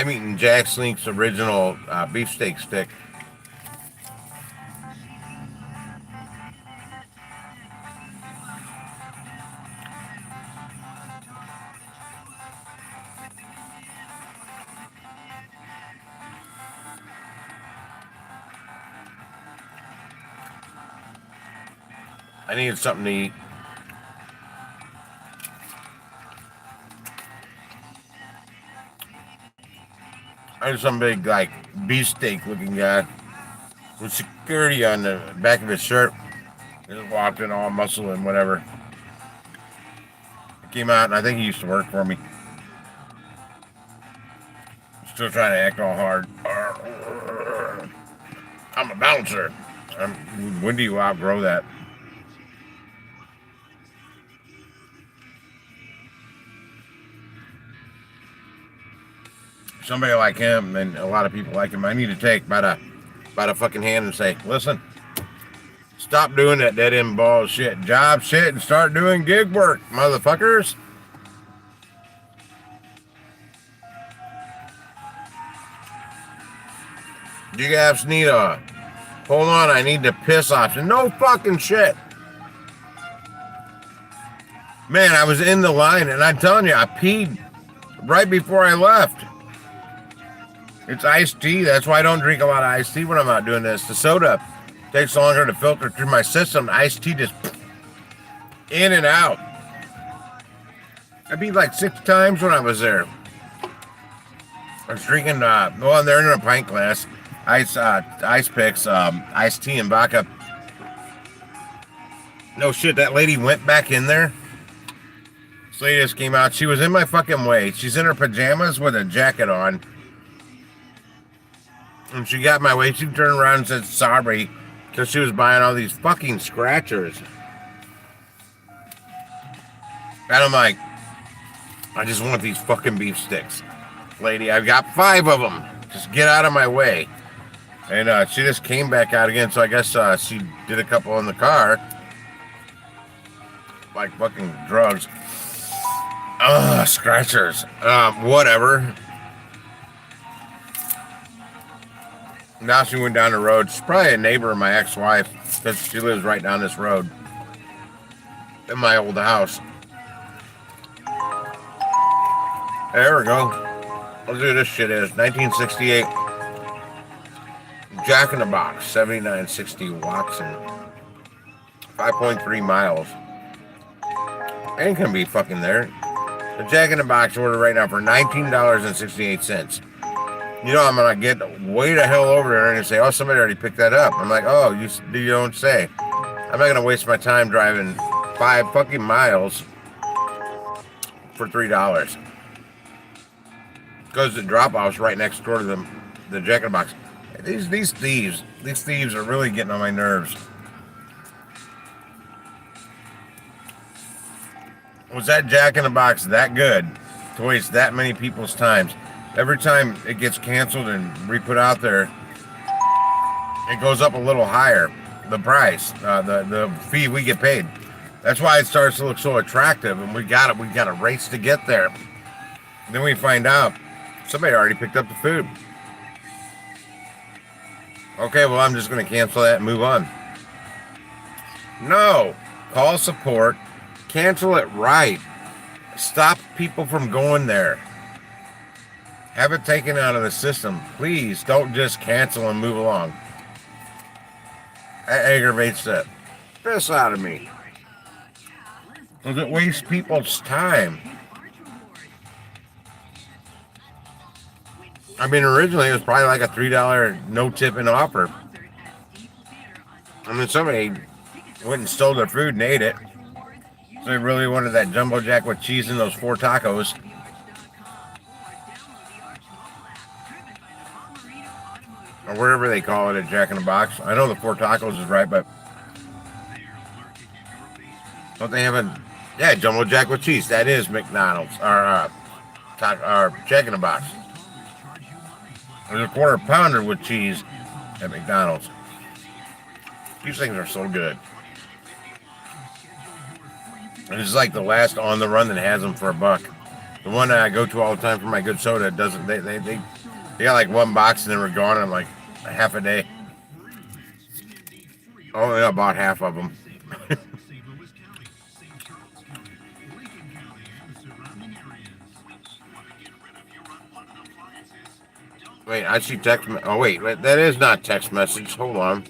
I'm eating Jack Slink's original beefsteak stick. I needed something to eat. I was some big, like, beefsteak looking guy with security on the back of his shirt. He just walked in all muscle and whatever. Came out, and I think he used to work for me. Still trying to act all hard. I'm a bouncer. When do you outgrow that? Somebody like him and a lot of people like him, I need to take by the fucking hand and say, listen, stop doing that dead end bullshit job shit and start doing gig work, motherfuckers. You guys need a hold on, I need to piss option. No fucking shit. Man, I was in the line and I'm telling you, I peed right before I left. It's iced tea. That's why I don't drink a lot of iced tea when I'm out doing this. The soda takes longer to filter through my system. Iced tea just in and out. I peed like 6 times when I was there. I was drinking, well, they're in a pint glass. Ice picks, iced tea and vodka. No shit, that lady went back in there. This lady just came out. She was in my fucking way. She's in her pajamas with a jacket on. And she got my way. She turned around and said sorry because she was buying all these fucking scratchers. And I'm like, I just want these fucking beef sticks. Lady, I've got 5 of them. Just get out of my way. And she just came back out again. So I guess she did a couple in the car. Like fucking drugs. Scratchers. Whatever. Now she went down the road. She's probably a neighbor of my ex-wife because she lives right down this road in my old house. There we go. Let's see what this shit is. 1968 Jack in the Box, 7960 watts and 5.3 miles. Ain't gonna be fucking there. The Jack in the Box order right now for $19.68. You know, I'm gonna get way the hell over there and say, oh, somebody already picked that up. I'm like, oh, you don't say. I'm not gonna waste my time driving 5 fucking miles for $3. Goes to drop offs right next door to the Jack in the Box. These thieves are really getting on my nerves. Was that Jack in the Box that good to waste that many people's times? Every time it gets canceled and re-put out there, it goes up a little higher. The price, the fee we get paid. That's why it starts to look so attractive, and we got a race to get there. And then we find out somebody already picked up the food. Okay, well, I'm just going to cancel that and move on. No, call support, cancel it right. Stop people from going there. Have it taken out of the system. Please don't just cancel and move along. That aggravates the piss out of me. Because it wastes people's time. I mean, originally it was probably like a $3 no tipping offer. I mean, somebody went and stole their food and ate it. So they really wanted that jumbo jack with cheese and those 4 tacos. Or wherever they call it, a Jack in the Box. I know the 4 tacos is right, but don't they have a jumbo jack with cheese? That is McDonald's or Jack in the Box. There's a 1/4 pounder with cheese at McDonald's. These things are so good. And it's like the last on the run that has them for $1. The one that I go to all the time for my good soda doesn't. They They got like one box and then we're gone in like half a day. Only about half of them. Wait, I see text. Oh wait, that is not text message. Hold on,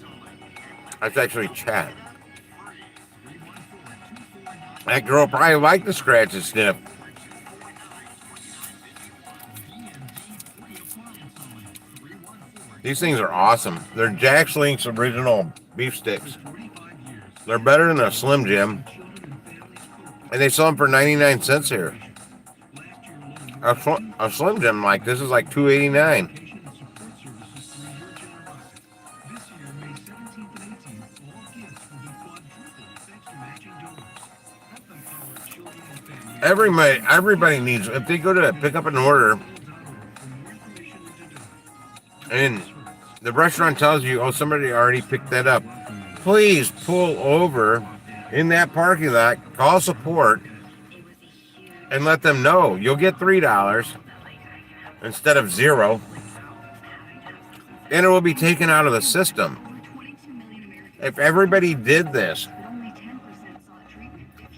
that's actually chat. That girl probably liked the scratch and sniff. These things are awesome. They're Jack's Link's original beef sticks. They're better than a Slim Jim, and they sell them for 99 cents here. A Slim Jim like this is like $2.89. Everybody needs, if they go to pick up an order and the restaurant tells you, oh, somebody already picked that up, please pull over in that parking lot, call support, and let them know. You'll get $3 instead of $0, and it will be taken out of the system. If everybody did this,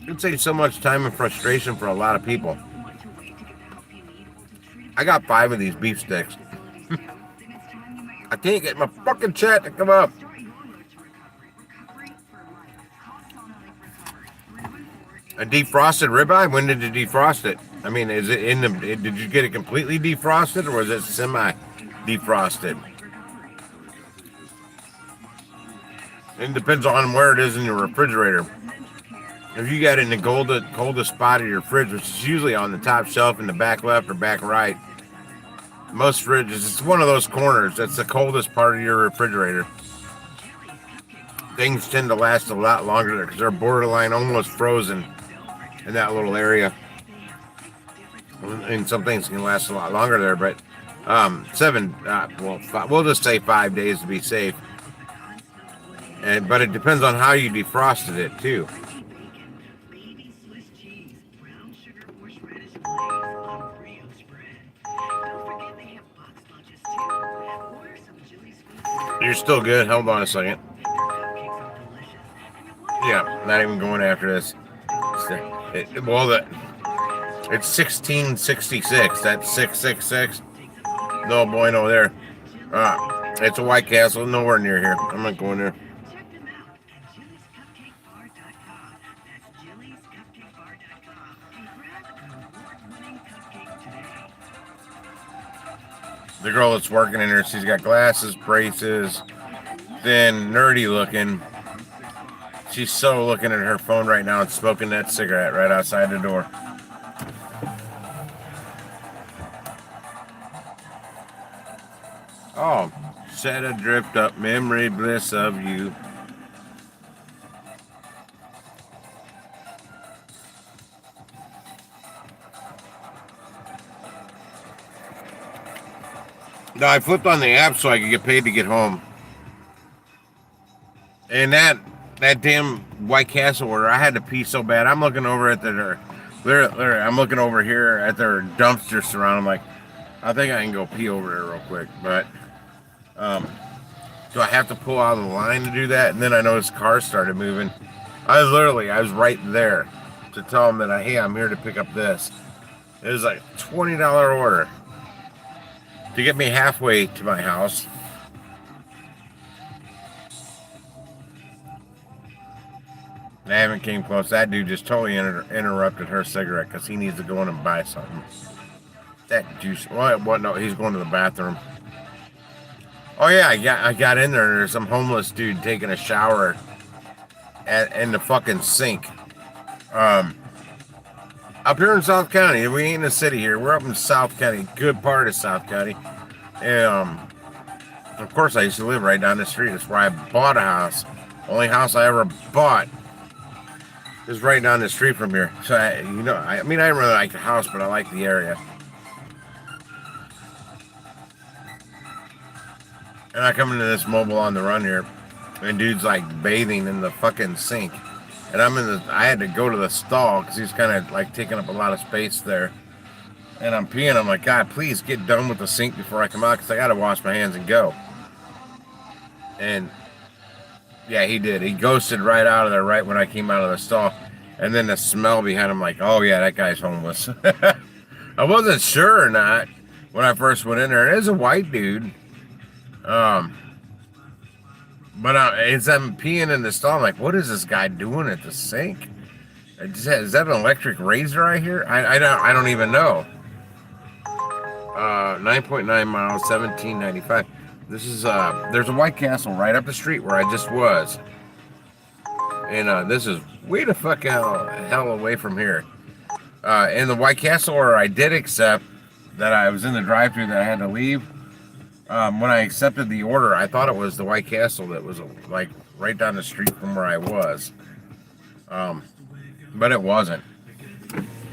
it'd save so much time and frustration for a lot of people. I got 5 of these beef sticks. I can't get my fucking chat to come up. A defrosted ribeye? When did you defrost it? I mean, is it in the? Did you get it completely defrosted, or was it semi-defrosted? It depends on where it is in your refrigerator. If you got it in the coldest spot of your fridge, which is usually on the top shelf in the back left or back right, most fridges, it's one of those corners that's the coldest part of your refrigerator. Things tend to last a lot longer there because they're borderline almost frozen in that little area. And some things can last a lot longer there, but we'll just say 5 days to be safe. But it depends on how you defrosted it too. You're still good. Hold on a second. Yeah, not even going after this. It's 1666. That's 666. No bueno there. It's a White Castle. Nowhere near here. I'm not going there. The girl that's working in here, she's got glasses, braces, thin, nerdy looking. She's so looking at her phone right now and smoking that cigarette right outside the door. Oh, set adrift up, memory bliss of you. No, I flipped on the app so I could get paid to get home. And that damn White Castle order, I had to pee so bad. I'm looking over at I'm looking over here at their dumpster surround. I'm like, I think I can go pee over there real quick. But do I have to pull out of the line to do that? And then I noticed cars started moving. I was right there to tell them that hey, I'm here to pick up this. It was like a $20 order to get me halfway to my house. I haven't came close. That dude just totally interrupted her cigarette because he needs to go in and buy something. That juice. What? No, he's going to the bathroom. Oh yeah, I got in there. There's some homeless dude taking a shower in the fucking sink. Up here in South County, we ain't in the city here. We're up in South County, good part of South County. And of course, I used to live right down the street. That's where I bought a house. Only house I ever bought is right down the street from here. So I didn't really like the house, but I like the area. And I come into this mobile on the run here, and dude's like bathing in the fucking sink. And I had to go to the stall because he's kind of like taking up a lot of space there. And I'm peeing. I'm like, God, please get done with the sink before I come out because I got to wash my hands and go. And yeah, he did. He ghosted right out of there right when I came out of the stall. And then the smell behind him, like, oh, yeah, that guy's homeless. I wasn't sure or not when I first went in there. It is a white dude. But as I'm peeing in the stall, I'm like, what is this guy doing at the sink? Is that an electric razor I hear? I don't even know. 9.9 miles, 1795. This is there's a White Castle right up the street where I just was, and this is way the fuck hell away from here. In the White Castle, where I did accept that I was in the drive-thru that I had to leave. When I accepted the order, I thought it was the White Castle that was like right down the street from where I was, but it wasn't.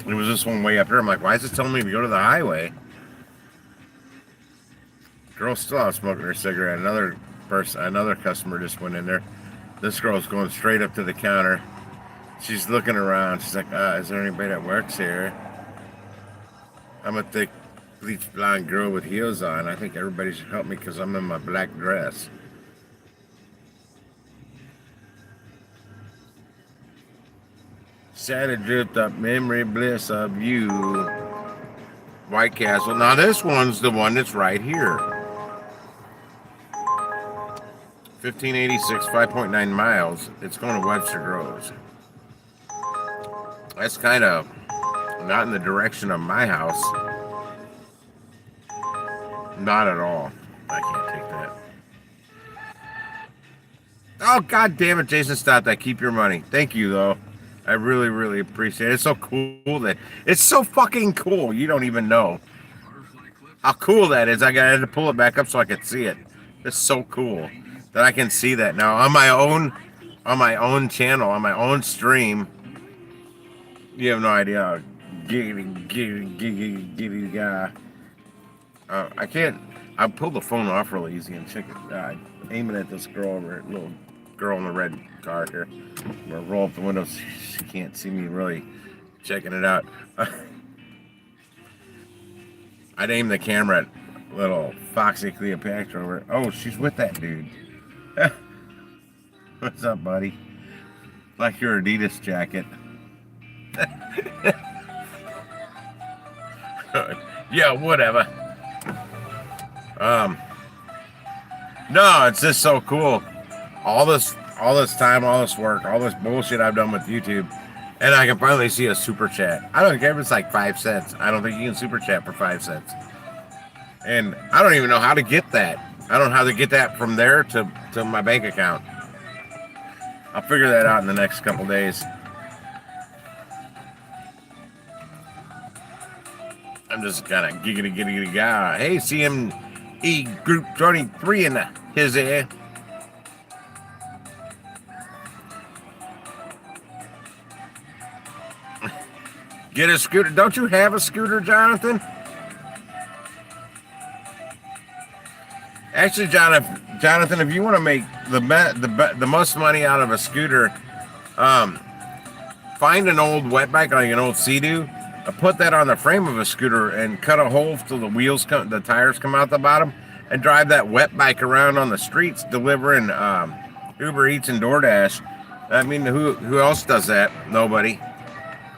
It was this one way up here. I'm like, why is it telling me to go to the highway? Girl still out smoking her cigarette. Another customer just went in there. This girl's going straight up to the counter. She's looking around. She's like, is there anybody that works here? I'm a thick, bleached blonde girl with heels on. I think everybody should help me because I'm in my black dress. Santa dripped up memory bliss of you. White Castle. Now this one's the one that's right here. 1586, 5.9 miles. It's going to Webster Groves. That's kind of not in the direction of my house. Not at all. I can't take that. Oh, God damn it, Jason, stop that. Keep your money. Thank you, though. I really, really appreciate it. It's so cool that it's so fucking cool. You don't even know how cool that is. I had to pull it back up so I could see it. It's so cool that I can see that now on my own channel, on my own stream. You have no idea. Giggity guy. I can't. I pulled the phone off real easy and check it. Aiming at this little girl in the red car here. I'm gonna roll up the window so she can't see me really checking it out. I'd aim the camera at little Foxy Cleopatra over. Oh, she's with that dude. What's up, buddy? Like your Adidas jacket. Yeah, whatever. No, it's just so cool. All this time, all this work, all this bullshit I've done with YouTube, and I can finally see a super chat. I don't care if it's like 5 cents. I don't think you can super chat for 5 cents. And I don't even know how to get that. I don't know how to get that from there to my bank account. I'll figure that out in the next couple days. I'm just kind of giggity guy. Hey, CME Group 23 in his ear. Get a scooter. Don't you have a scooter, Jonathan? Actually, Jonathan, if you want to make the most money out of a scooter, find an old wet bike, like an old Sea-Doo, put that on the frame of a scooter and cut a hole till the tires come out the bottom, and drive that wet bike around on the streets delivering Uber Eats and DoorDash. I mean, who else does that? Nobody.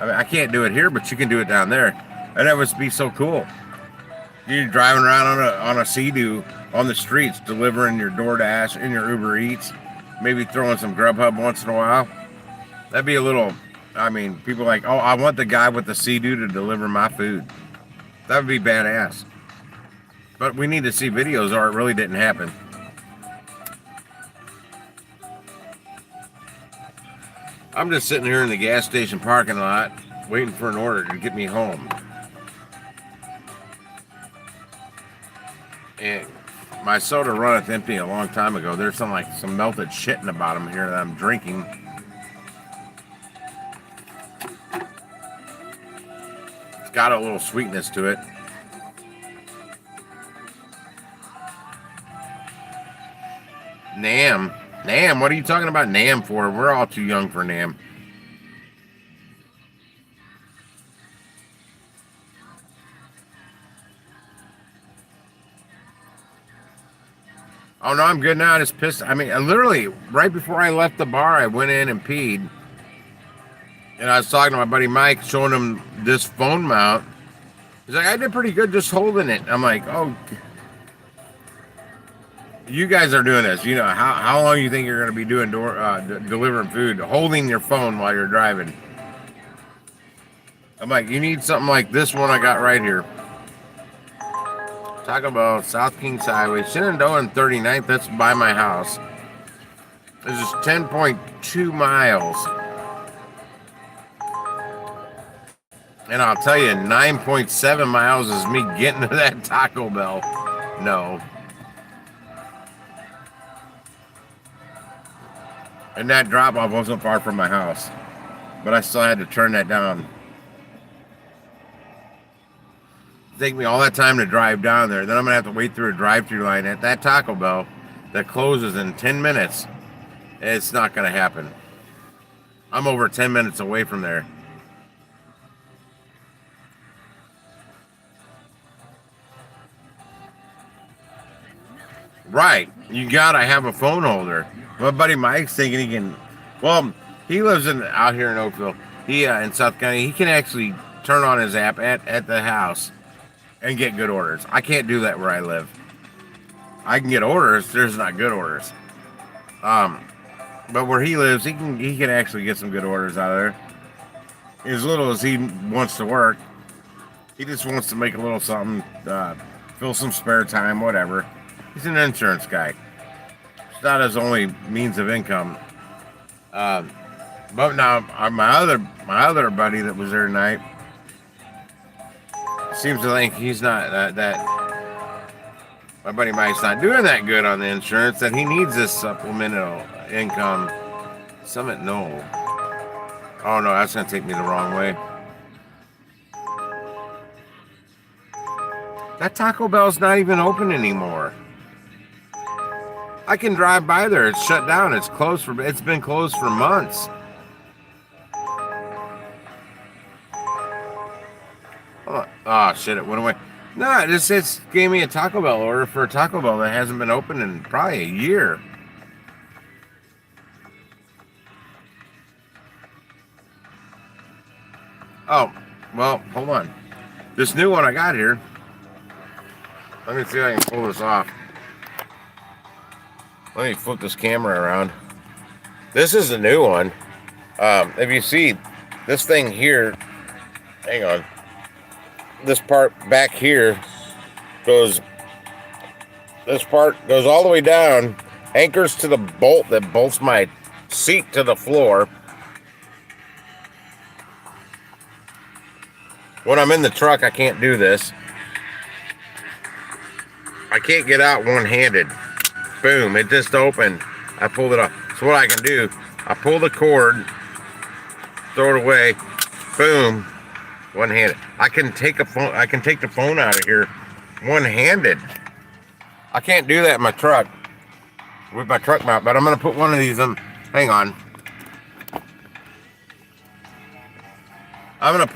I mean, I can't do it here, but you can do it down there, and that would be so cool. You're driving around on a Sea-Doo on the streets, delivering your DoorDash and your Uber Eats, maybe throwing some Grubhub once in a while. That'd be a little. I mean, people are like, oh, I want the guy with the Sea-Doo to deliver my food. That would be badass. But we need to see videos, or it really didn't happen. I'm just sitting here in the gas station parking lot, waiting for an order to get me home. And my soda runneth empty a long time ago. There's some melted shit in the bottom here that I'm drinking. It's got a little sweetness to it. Nam, what are you talking about Nam for? We're all too young for Nam. Oh no, I'm good now. I just pissed. I mean, I literally right before I left the bar, I went in and peed, and I was talking to my buddy Mike, showing him this phone mount. He's like, I did pretty good just holding it. I'm like, oh, you guys are doing this. You know how long you think you're going to be doing delivering food, holding your phone while you're driving? I'm like, you need something like this one I got right here. Taco Bell, South Kings Highway, Shenandoah and 39th. That's by my house. This is 10.2 miles. And I'll tell you, 9.7 miles is me getting to that Taco Bell. No. And that drop off wasn't far from my house. But I still had to turn that down. Take me all that time to drive down there. Then I'm going to have to wait through a drive-thru line at that Taco Bell that closes in 10 minutes. It's not going to happen. I'm over 10 minutes away from there. Right. You got to have a phone holder. My buddy Mike's thinking he can... Well, he lives out here in Oakville. He in South County. He can actually turn on his app at the house and get good orders. I can't do that where I live. I can get orders, there's not good orders. But where he lives, he can actually get some good orders out of there. As little as he wants to work, he just wants to make a little something, fill some spare time, whatever. He's an insurance guy. It's not his only means of income. But now my other buddy that was there tonight seems to think he's not that my buddy Mike's not doing that good on the insurance, that he needs this supplemental income. No. Oh no, that's gonna take me the wrong way. That Taco Bell's not even open anymore. I can drive by there. It's shut down. It's been closed for months. Oh shit, it went away. No, it just gave me a Taco Bell order for a Taco Bell that hasn't been open in probably a year. Oh, well, hold on. This new one I got here. Let me see if I can pull this off. Let me flip this camera around. This is the new one. If you see this thing here, hang on. This part back here this part goes all the way down, anchors to the bolt that bolts my seat to the floor. When I'm in the truck, I can't do this. I can't get out one-handed. Boom, it just opened. I pulled it off. So what I can do, I pull the cord, throw it away, boom, one-handed. I can take the phone out of here one-handed. I can't do that in my truck with my truck mount, but I'm gonna put one of these in. Hang on. I'm gonna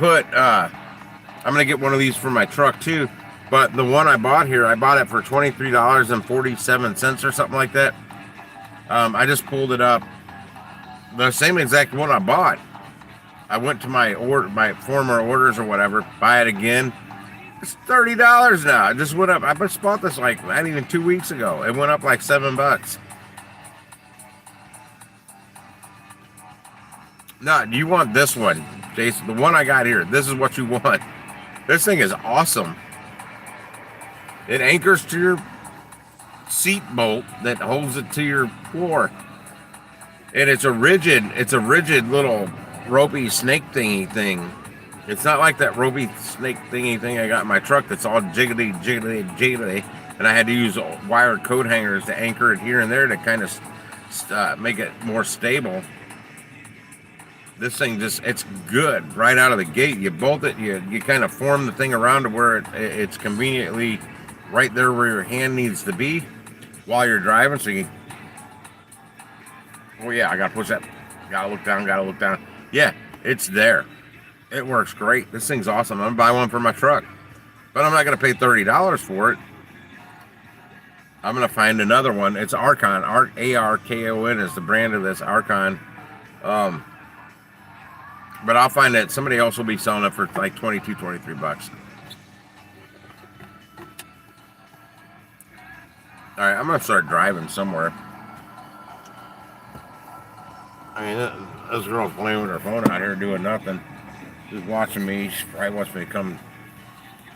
get one of these for my truck too. But the one I bought here, I bought it for $23.47 or something like that. I just pulled it up. The same exact one I bought. I went to my former orders or whatever, buy it again. It's $30 now. It just went up. I just bought this like not even 2 weeks ago. It went up like $7. No, you want this one, Jason? The one I got here. This is what you want. This thing is awesome. It anchors to your seat bolt that holds it to your floor. And it's a rigid little ropey snake thingy thing. It's not like that ropey snake thingy thing I got in my truck that's all jiggly, and I had to use wired coat hangers to anchor it here and there to kind of make it more stable. This thing it's good right out of the gate. You bolt it, you kind of form the thing around to where it's conveniently right there where your hand needs to be while you're driving. So you can, oh yeah, I gotta push that. Gotta look down. Yeah, it's there. It works great. This thing's awesome. I'm gonna buy one for my truck, but I'm not gonna pay $30 for it. I'm gonna find another one. It's Arkon. Arkon is the brand of this Arkon. But I'll find that somebody else will be selling it for like 22, 23 bucks. All right, I'm gonna start driving somewhere. I mean, this girl's playing with her phone out here doing nothing, just watching me. She probably wants me to come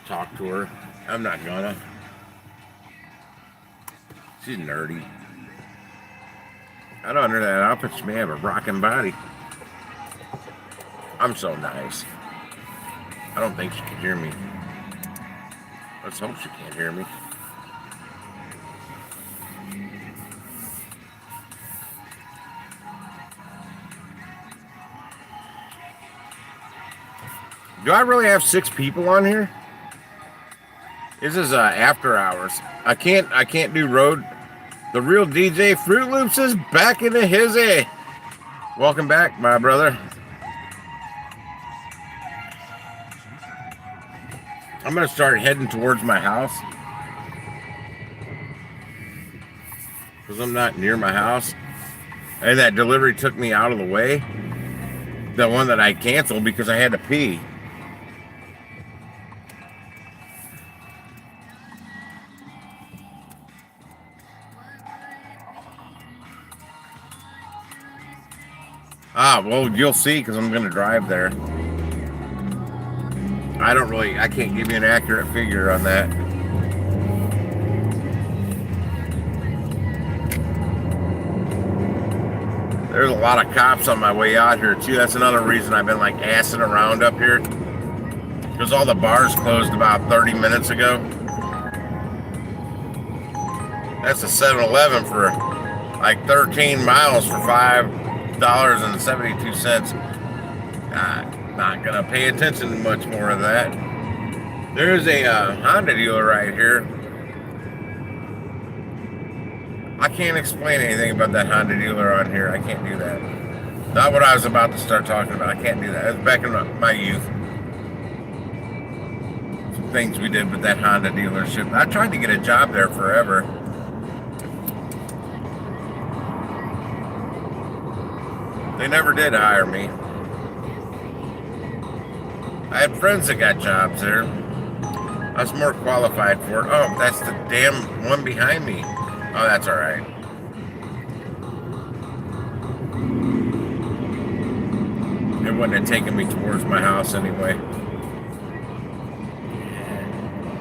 talk to her. I'm not gonna. She's nerdy. I don't under that outfit. She may have a rocking body. I'm so nice. I don't think she can hear me. Let's hope she can't hear me. Do I really have 6 people on here? This is after hours. I can't do road. The real DJ Fruit Loops is back in the hizzy. Welcome back, my brother. I'm gonna start heading towards my house because I'm not near my house, and that delivery took me out of the way. The one that I canceled because I had to pee. Well, you'll see because I'm going to drive there. I can't give you an accurate figure on that. There's a lot of cops on my way out here, too. That's another reason I've been like assing around up here. Because all the bars closed about 30 minutes ago. That's a 7-Eleven for like 13 miles for $5.72. Not gonna pay attention to much more of that. There's a Honda dealer right here. I can't explain anything about that Honda dealer on here. I can't do that. Not what I was about to start talking about. I can't do that. It was back in my youth. Some things we did with that Honda dealership. I tried to get a job there forever. They never did hire me. I had friends that got jobs there. I was more qualified for it. Oh, that's the damn one behind me. Oh, that's all right. It wouldn't have taken me towards my house anyway.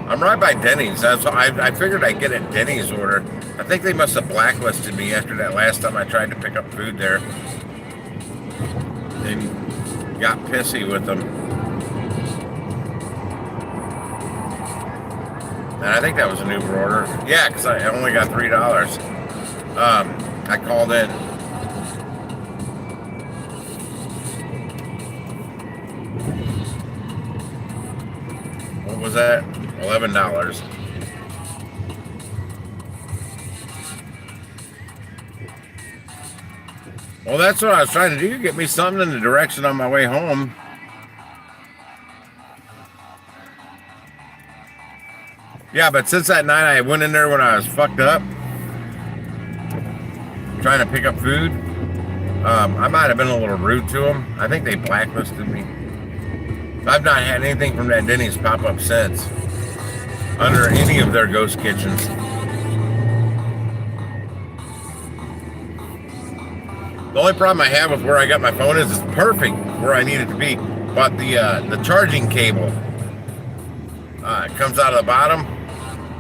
I'm right by Denny's. I figured I'd get a Denny's order. I think they must have blacklisted me after that last time I tried to pick up food there. And got pissy with them. And I think that was an Uber order. Yeah, because I only got $3. I called in. What was that? $11. Well, that's what I was trying to do. Get me something in the direction on my way home. Yeah, but since that night I went in there when I was fucked up, trying to pick up food, I might have been a little rude to them. I think they blacklisted me. I've not had anything from that Denny's pop up since, under any of their ghost kitchens. The only problem I have with where I got my phone is it's perfect where I need it to be, but the charging cable it comes out of the bottom.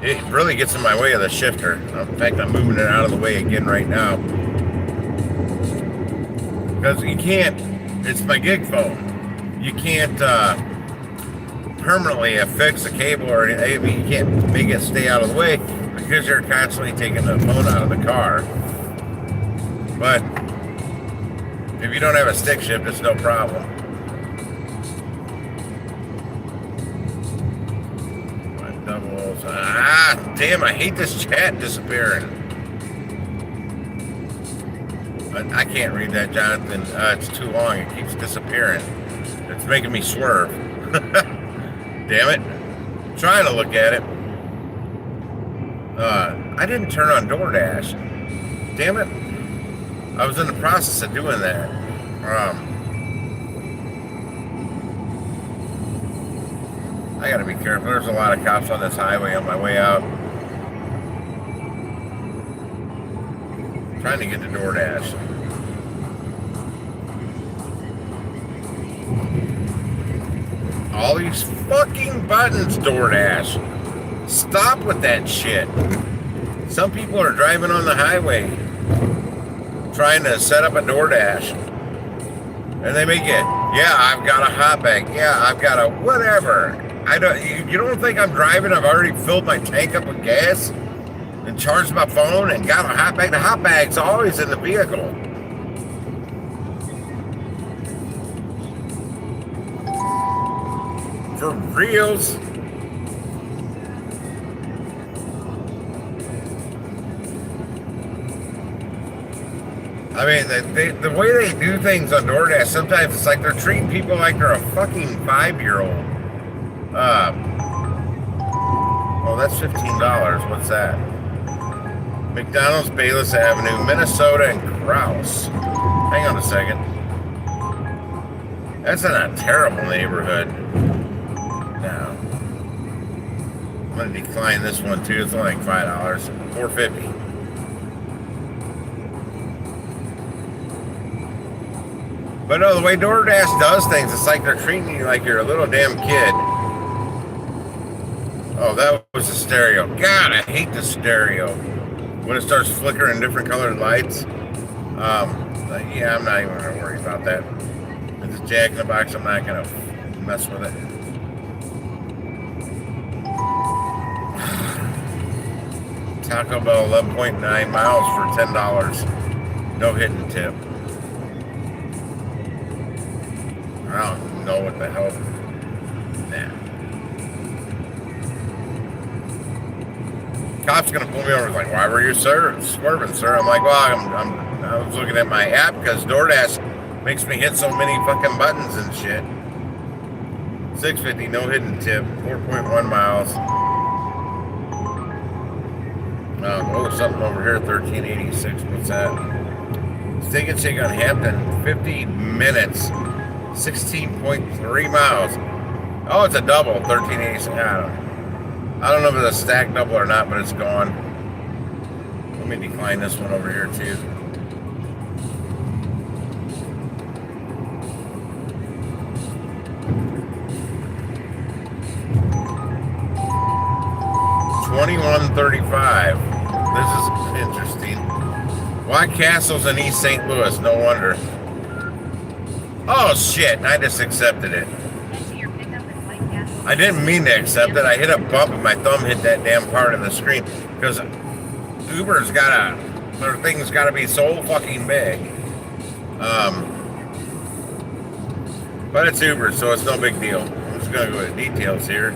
It really gets in my way of the shifter. In fact, I'm moving it out of the way again right now. Because you can't, it's my gig phone. You can't permanently affix a cable or anything. You can't make it stay out of the way because you're constantly taking the phone out of the car. But if you don't have a stick shift, it's no problem. Damn, I hate this chat disappearing. I can't read that, Jonathan. It's too long. It keeps disappearing. It's making me swerve. Damn it. I'm trying to look at it. I didn't turn on DoorDash. Damn it. I was in the process of doing that. I gotta be careful. There's a lot of cops on this highway on my way out. Trying to get to DoorDash. All these fucking buttons, DoorDash. Stop with that shit. Some people are driving on the highway trying to set up a DoorDash. And they make it, yeah, I've got a hot bag. Yeah, I've got a whatever. You don't think I'm driving? I've already filled my tank up with gas and charged my phone and got a hot bag. The hot bag's always in the vehicle. For reals. I mean, the way they do things on DoorDash, sometimes it's like they're treating people like they're a fucking 5-year-old. Oh, that's $15. What's that? McDonald's, Bayless Avenue, Minnesota, and Krause. Hang on a second. That's in a terrible neighborhood. Now, I'm going to decline this one too. It's only like $5. $4.50. But no, the way DoorDash does things, it's like they're treating you like you're a little damn kid. Oh, that was the stereo. God, I hate the stereo. When it starts flickering different colored lights. Yeah, I'm not even going to worry about that. It's a Jack in the Box. I'm not going to mess with it. Taco Bell, 11.9 miles for $10. No hidden tip. I don't know what the hell. Nah. Cop's gonna pull me over. He's like, why were you swerving, sir? I'm like, well, I was looking at my app because DoorDash makes me hit so many fucking buttons and shit. 650, no hidden tip, 4.1 miles. Oh, something over here, 1386. What's that? Steak and Shake on Hampton, 50 minutes, 16.3 miles. Oh, it's a double, 1386. I don't know if it's a stack double or not, but it's gone. Let me decline this one over here too. $21.35. This is interesting. White Castle's in East St. Louis. No wonder. Oh shit! I just accepted it. I didn't mean to accept it. I hit a bump and my thumb hit that damn part of the screen because Uber's their thing's gotta be so fucking big. But it's Uber, so it's no big deal. I'm just gonna go to details here.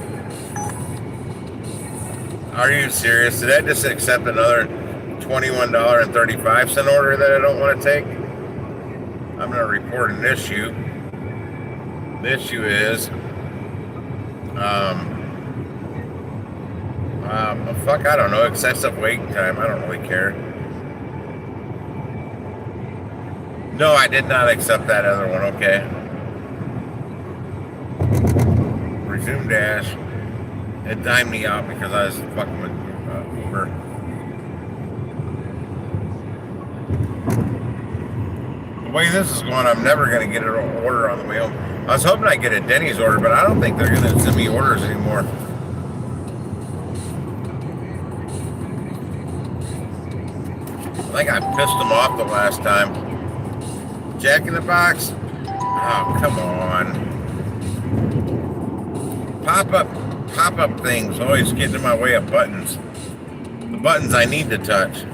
Are you serious? Did I just accept another $21.35 order that I don't want to take? I'm gonna report an issue. The issue is fuck, I don't know, excessive waiting time. I don't really care. No, I did not accept that other one. Okay. Resume dash. It timed me out because I was fucking with Uber. The way this is going, I'm never going to get an order on the way home. I was hoping I'd get a Denny's order, but I don't think they're going to send me orders anymore. I think I pissed them off the last time. Jack in the Box? Oh, come on. Pop-up things always get in my way of buttons. The buttons I need to touch.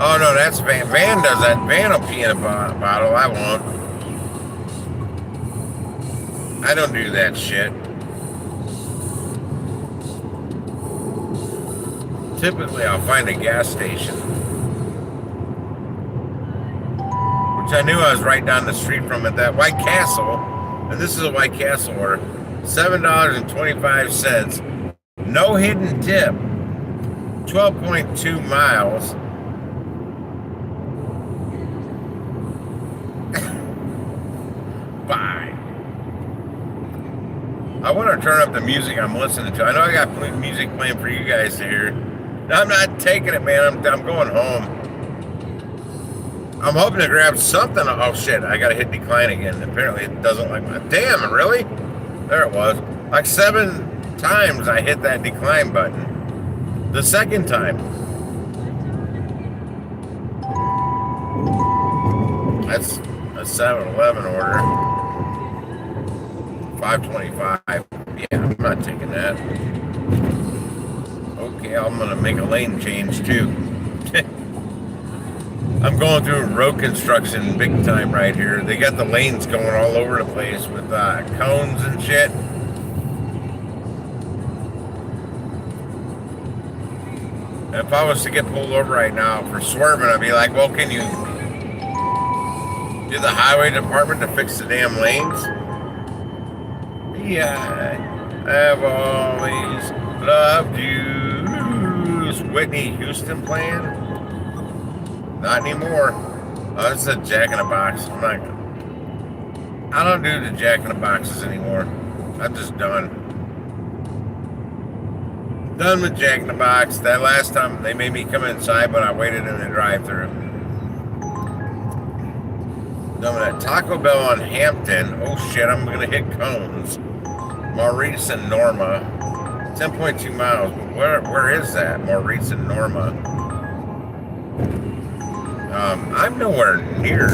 Oh no, that's Van. Van does that. Van will pee in a bottle. I won't. I don't do that shit. Typically, I'll find a gas station. which I knew I was right down the street from it. That White Castle, and this is a White Castle order, $7.25. No hidden tip. 12.2 miles. Bye. I want to turn up the music I'm listening to. I know I got music playing for you guys to hear. I'm not taking it, man. I'm going home. I'm hoping to grab something. Oh, shit. I got to hit decline again. Apparently, it doesn't like my... Damn, really? There it was. Like 7 times I hit that decline button. The second time. That's a 7-Eleven order. $5.25. Yeah, I'm not taking that. Okay, I'm gonna make a lane change too. I'm going through road construction big time right here. They got the lanes going all over the place with cones and shit. If I was to get pulled over right now for swerving, I'd be like, well, can you do the highway department to fix the damn lanes? Yeah, I've always loved you. Is Whitney Houston playing? Not anymore. Oh, this is a Jack in the Box. I don't do the Jack in the Boxes anymore. I'm just done. Done with Jack in the Box. That last time they made me come inside, but I waited in the drive-thru. Done with that. Taco Bell on Hampton. Oh shit, I'm gonna hit cones. Maurice and Norma. 10.2 miles. Where is that? Maurice and Norma. I'm nowhere near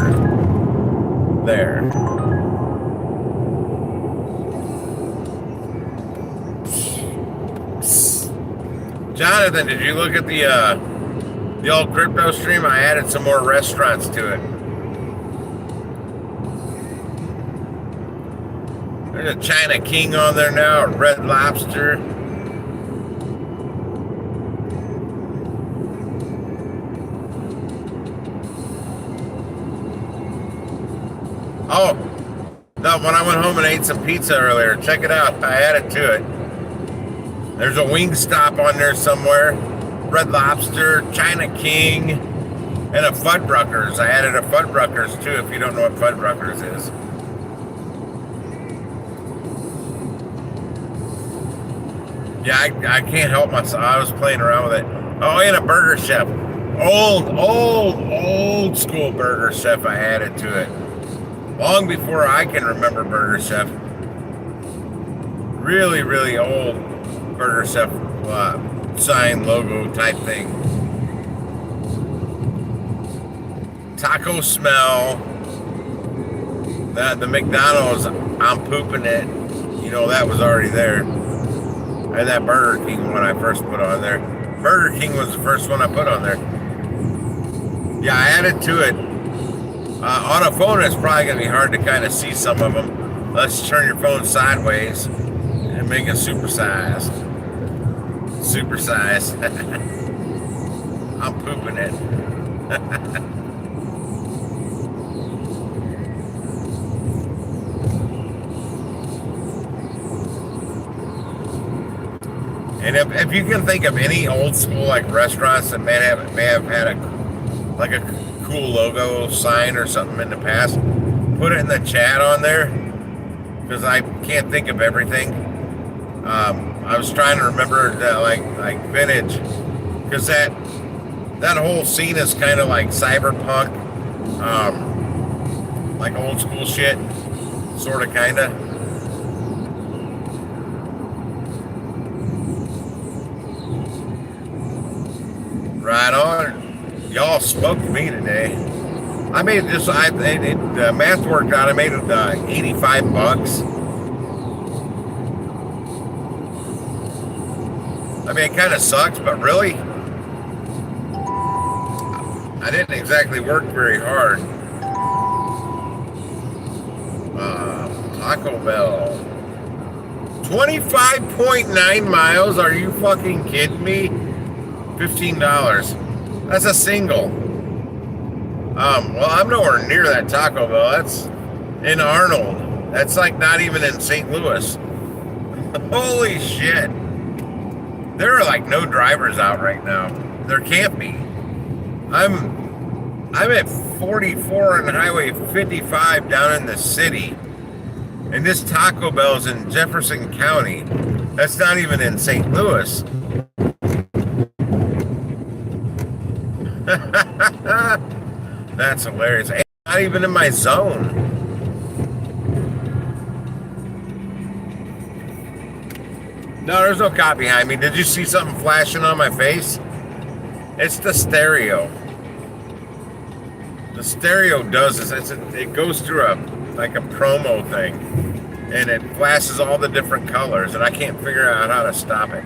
there. Jonathan, did you look at the old crypto stream? I added some more restaurants to it. There's a China King on there now, a Red Lobster. Oh, no, when I went home and ate some pizza earlier, check it out. I added to it. There's a Wingstop on there somewhere. Red Lobster, China King, and a Fuddruckers. I added a Fuddruckers too, if you don't know what Fuddruckers is. Yeah, I can't help myself. I was playing around with it. Oh, and a Burger Chef. Old school Burger Chef I added to it. Long before I can remember Burger Chef. Really, really old Burger Chef sign, logo type thing. Taco Smell. The McDonald's, I'm pooping it. You know, that was already there. And that Burger King one I first put on there. Burger King was the first one I put on there. Yeah, I added to it. On a phone, it's probably going to be hard to kind of see some of them. Let's turn your phone sideways and make it supersized. Supersized. I'm pooping it. And if you can think of any old school like restaurants that may have had a cool logo sign or something in the past, put it in the chat on there, because I can't think of everything. I was trying to remember that, like vintage, because that whole scene is kind of like cyberpunk, like old school shit, sort of, kind of. Right on. Y'all smoked me today. I made this. Math worked out. I made it $85. I mean, it kind of sucks, but really, I didn't exactly work very hard. Taco Bell. 25.9 miles. Are you fucking kidding me? $15. That's a single. Well, I'm nowhere near that Taco Bell. That's in Arnold. That's like not even in St. Louis. Holy shit. There are like no drivers out right now. There can't be. I'm at 44 on Highway 55 down in the city. And this Taco Bell's in Jefferson County. That's not even in St. Louis. That's hilarious. It's not even in my zone. No, there's no cop behind me. Did you see something flashing on my face? It's the stereo. The stereo does this. It goes through like a promo thing, and it flashes all the different colors, and I can't figure out how to stop it.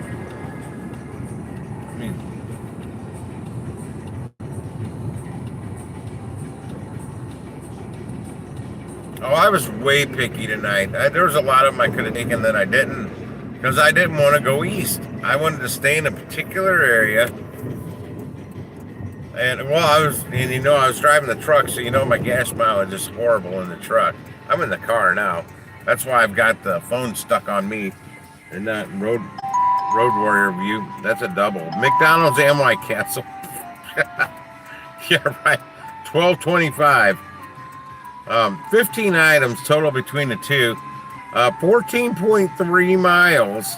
Oh, I was way picky tonight. There was a lot of them I could have taken that I didn't, because I didn't want to go east. I wanted to stay in a particular area. And well, I was driving the truck, so my gas mileage is horrible in the truck. I'm in the car now. That's why I've got the phone stuck on me and not Road Warrior view. That's a double. McDonald's and White Castle. Yeah, right. 12.25. 15 items total between the two. 14.3 miles.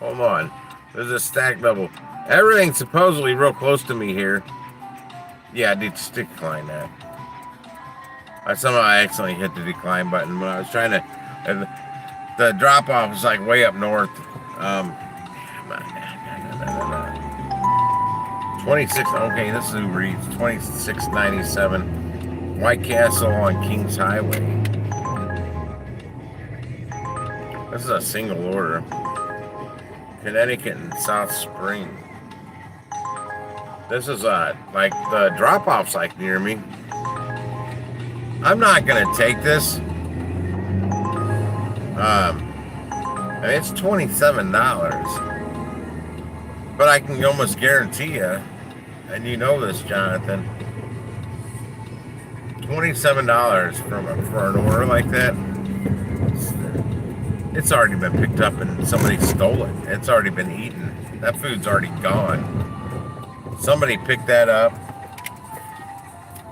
Hold on. There's a stack double. Everything's supposedly real close to me here. Yeah, I did decline that. I accidentally hit the decline button when I was trying to. The drop off was like way up north. 26. Okay, this is Uber Eats. 26.97. White Castle on Kings Highway. This is a single order. Connecticut and South Spring. This is like the drop off's like near me. I'm not gonna take this. It's $27, but I can almost guarantee you, and you know this, Jonathan, $27 for an order like that. It's already been picked up and somebody stole it. It's already been eaten. That food's already gone. Somebody picked that up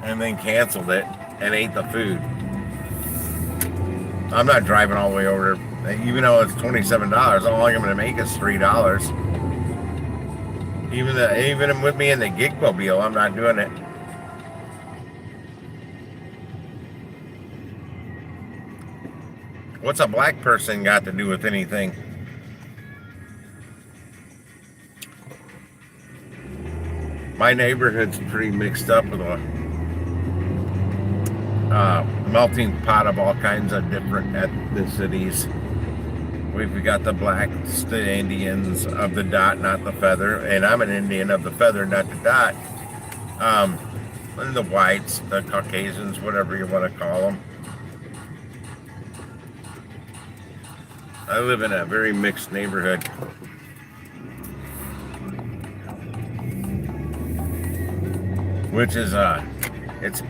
and then canceled it and ate the food. I'm not driving all the way over there. Even though it's $27, all I'm going to make is $3. Even with me in the gig-mobile, I'm not doing it. What's a black person got to do with anything? My neighborhood's pretty mixed up with a melting pot of all kinds of different ethnicities. We've got the blacks, the Indians of the dot, not the feather, and I'm an Indian of the feather, not the dot. And the whites, the Caucasians, whatever you want to call them. I live in a very mixed neighborhood. Which is it's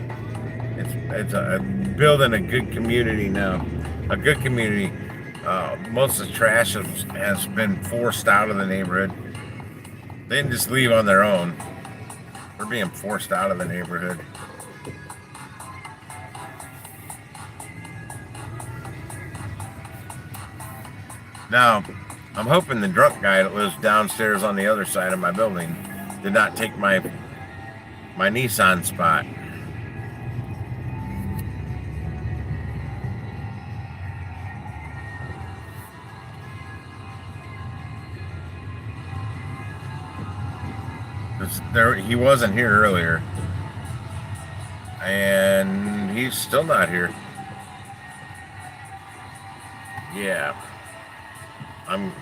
building a good community now. A good community. Most of the trash has been forced out of the neighborhood. They didn't just leave on their own. We're being forced out of the neighborhood. Now, I'm hoping the drunk guy that lives downstairs on the other side of my building did not take my Nissan spot. He wasn't here earlier, and he's still not here. Yeah,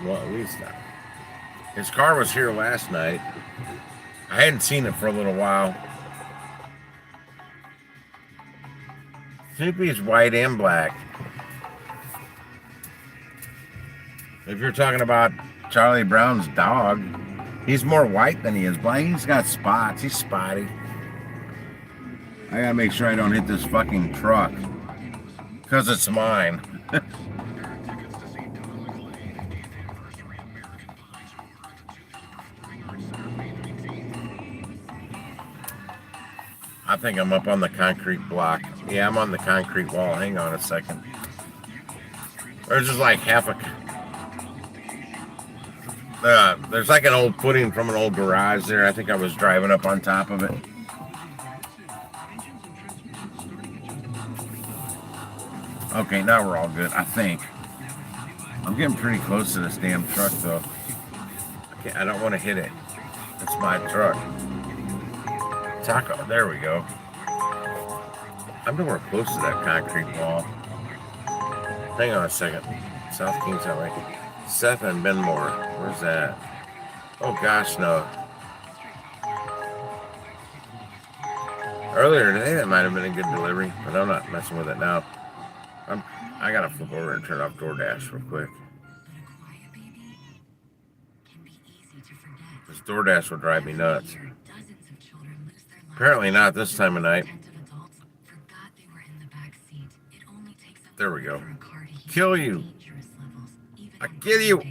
well, at least not. His car was here last night. I hadn't seen it for a little while. Snoopy's white and black. If you're talking about Charlie Brown's dog, He's more white than he is black. He's got spots. He's spotty. I gotta make sure I don't hit this fucking truck. Because it's mine. I think I'm up on the concrete block. Yeah, I'm on the concrete wall. Hang on a second. There's just like half a... there's like an old footing from an old garage there. I think I was driving up on top of it. Okay, now we're all good, I think. I'm getting pretty close to this damn truck, though. I don't want to hit it. It's my truck. Taco, there we go. I'm nowhere close to that concrete wall. Hang on a second. South Kings Highway. Seth and Benmore. Where's that? Oh gosh, no. Earlier today, that might have been a good delivery, but I'm not messing with it now. I gotta flip over and turn off DoorDash real quick. This DoorDash will drive me nuts. Apparently not this time of night. There we go. Kill you. I kill you. So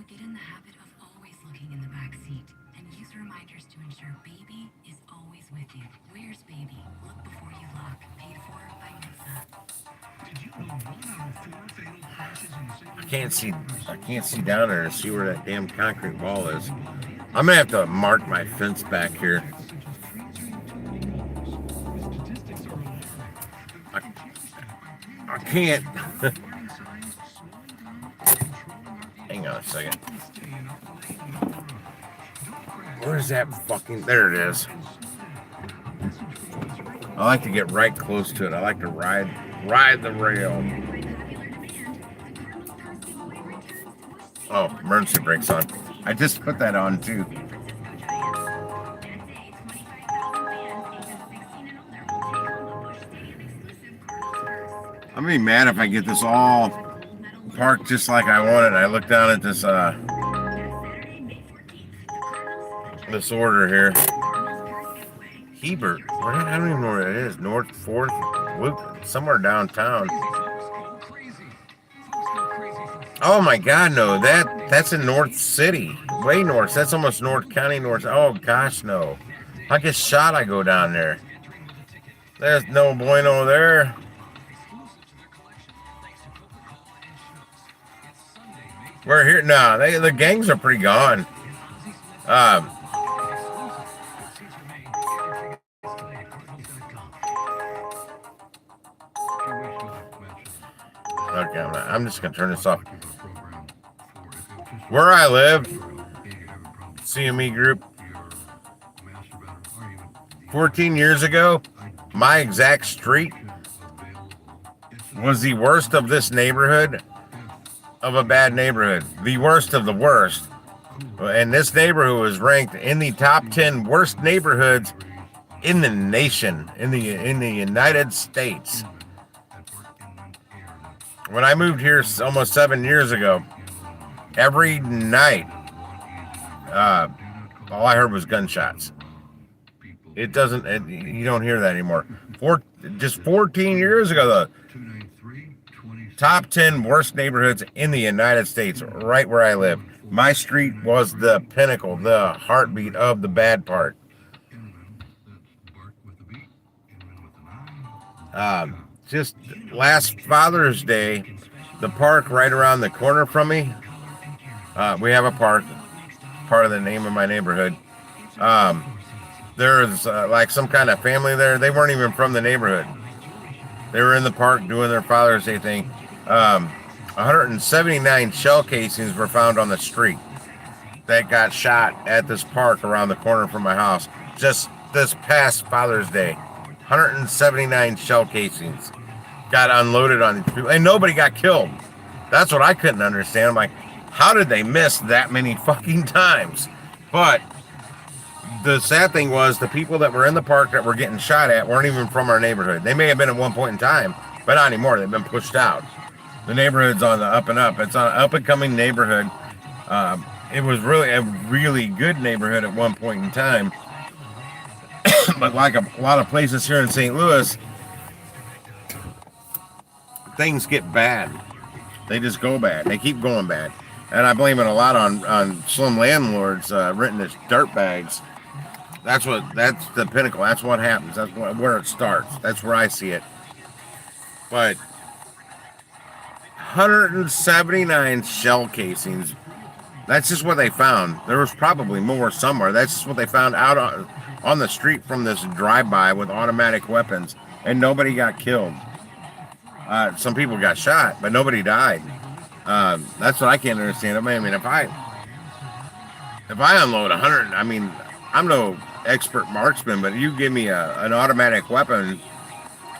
get in the habit of always looking in the back seat and use reminders to ensure baby is always with you. Where's baby? Look before you look. Paid for by NHTSA. I can't see down there to see where that damn concrete wall is. I'm gonna have to mark my fence back here. I can't. Hang on a second. Where's that fucking... There it is. I like to get right close to it. I like to ride the rail. Oh, emergency brakes on. I just put that on too. I'm gonna be mad if I get this all parked just like I want it. I look down at this this order here. Hebert. I don't even know where it is. North 4th, somewhere downtown. Oh my God, no! That's in North City, way north. That's almost North County, north. Oh gosh, no! I get shot. I go down there. There's no bueno there. We're here now. The gangs are pretty gone. Okay, I'm just gonna turn this off. Where I live, CME Group, 14 years ago, my exact street was the worst of this neighborhood, of a bad neighborhood, the worst of the worst. And this neighborhood was ranked in the top 10 worst neighborhoods in the nation, in the United States. When I moved here almost 7 years ago, every night, all I heard was gunshots. You don't hear that anymore. Just 14 years ago, the top 10 worst neighborhoods in the United States, right where I live. My street was the pinnacle, the heartbeat of the bad part. Just last Father's Day, the park right around the corner from me, we have a park, part of the name of my neighborhood. There's like some kind of family there. They weren't even from the neighborhood. They were in the park doing their Father's Day thing. 179 shell casings were found on the street that got shot at this park around the corner from my house. Just this past Father's Day, 179 shell casings got unloaded on these people, and nobody got killed. That's what I couldn't understand. I'm like, how did they miss that many fucking times? But the sad thing was the people that were in the park that were getting shot at weren't even from our neighborhood. They may have been at one point in time, but not anymore. They've been pushed out. The neighborhood's on the up and up. It's an up and coming neighborhood. it was really a really good neighborhood at one point in time. But like a lot of places here in St. Louis, things get bad. They just go bad. They keep going bad. And I blame it a lot on slum landlords renting as dirt bags. That's the pinnacle. That's what happens. That's where it starts. That's where I see it. But 179 shell casings. That's just what they found. There was probably more somewhere. That's just what they found out on the street from this drive-by with automatic weapons, and nobody got killed. Some people got shot, but nobody died. That's what I can't understand. I mean, if I unload 100, I mean, I'm no expert marksman, but you give me an automatic weapon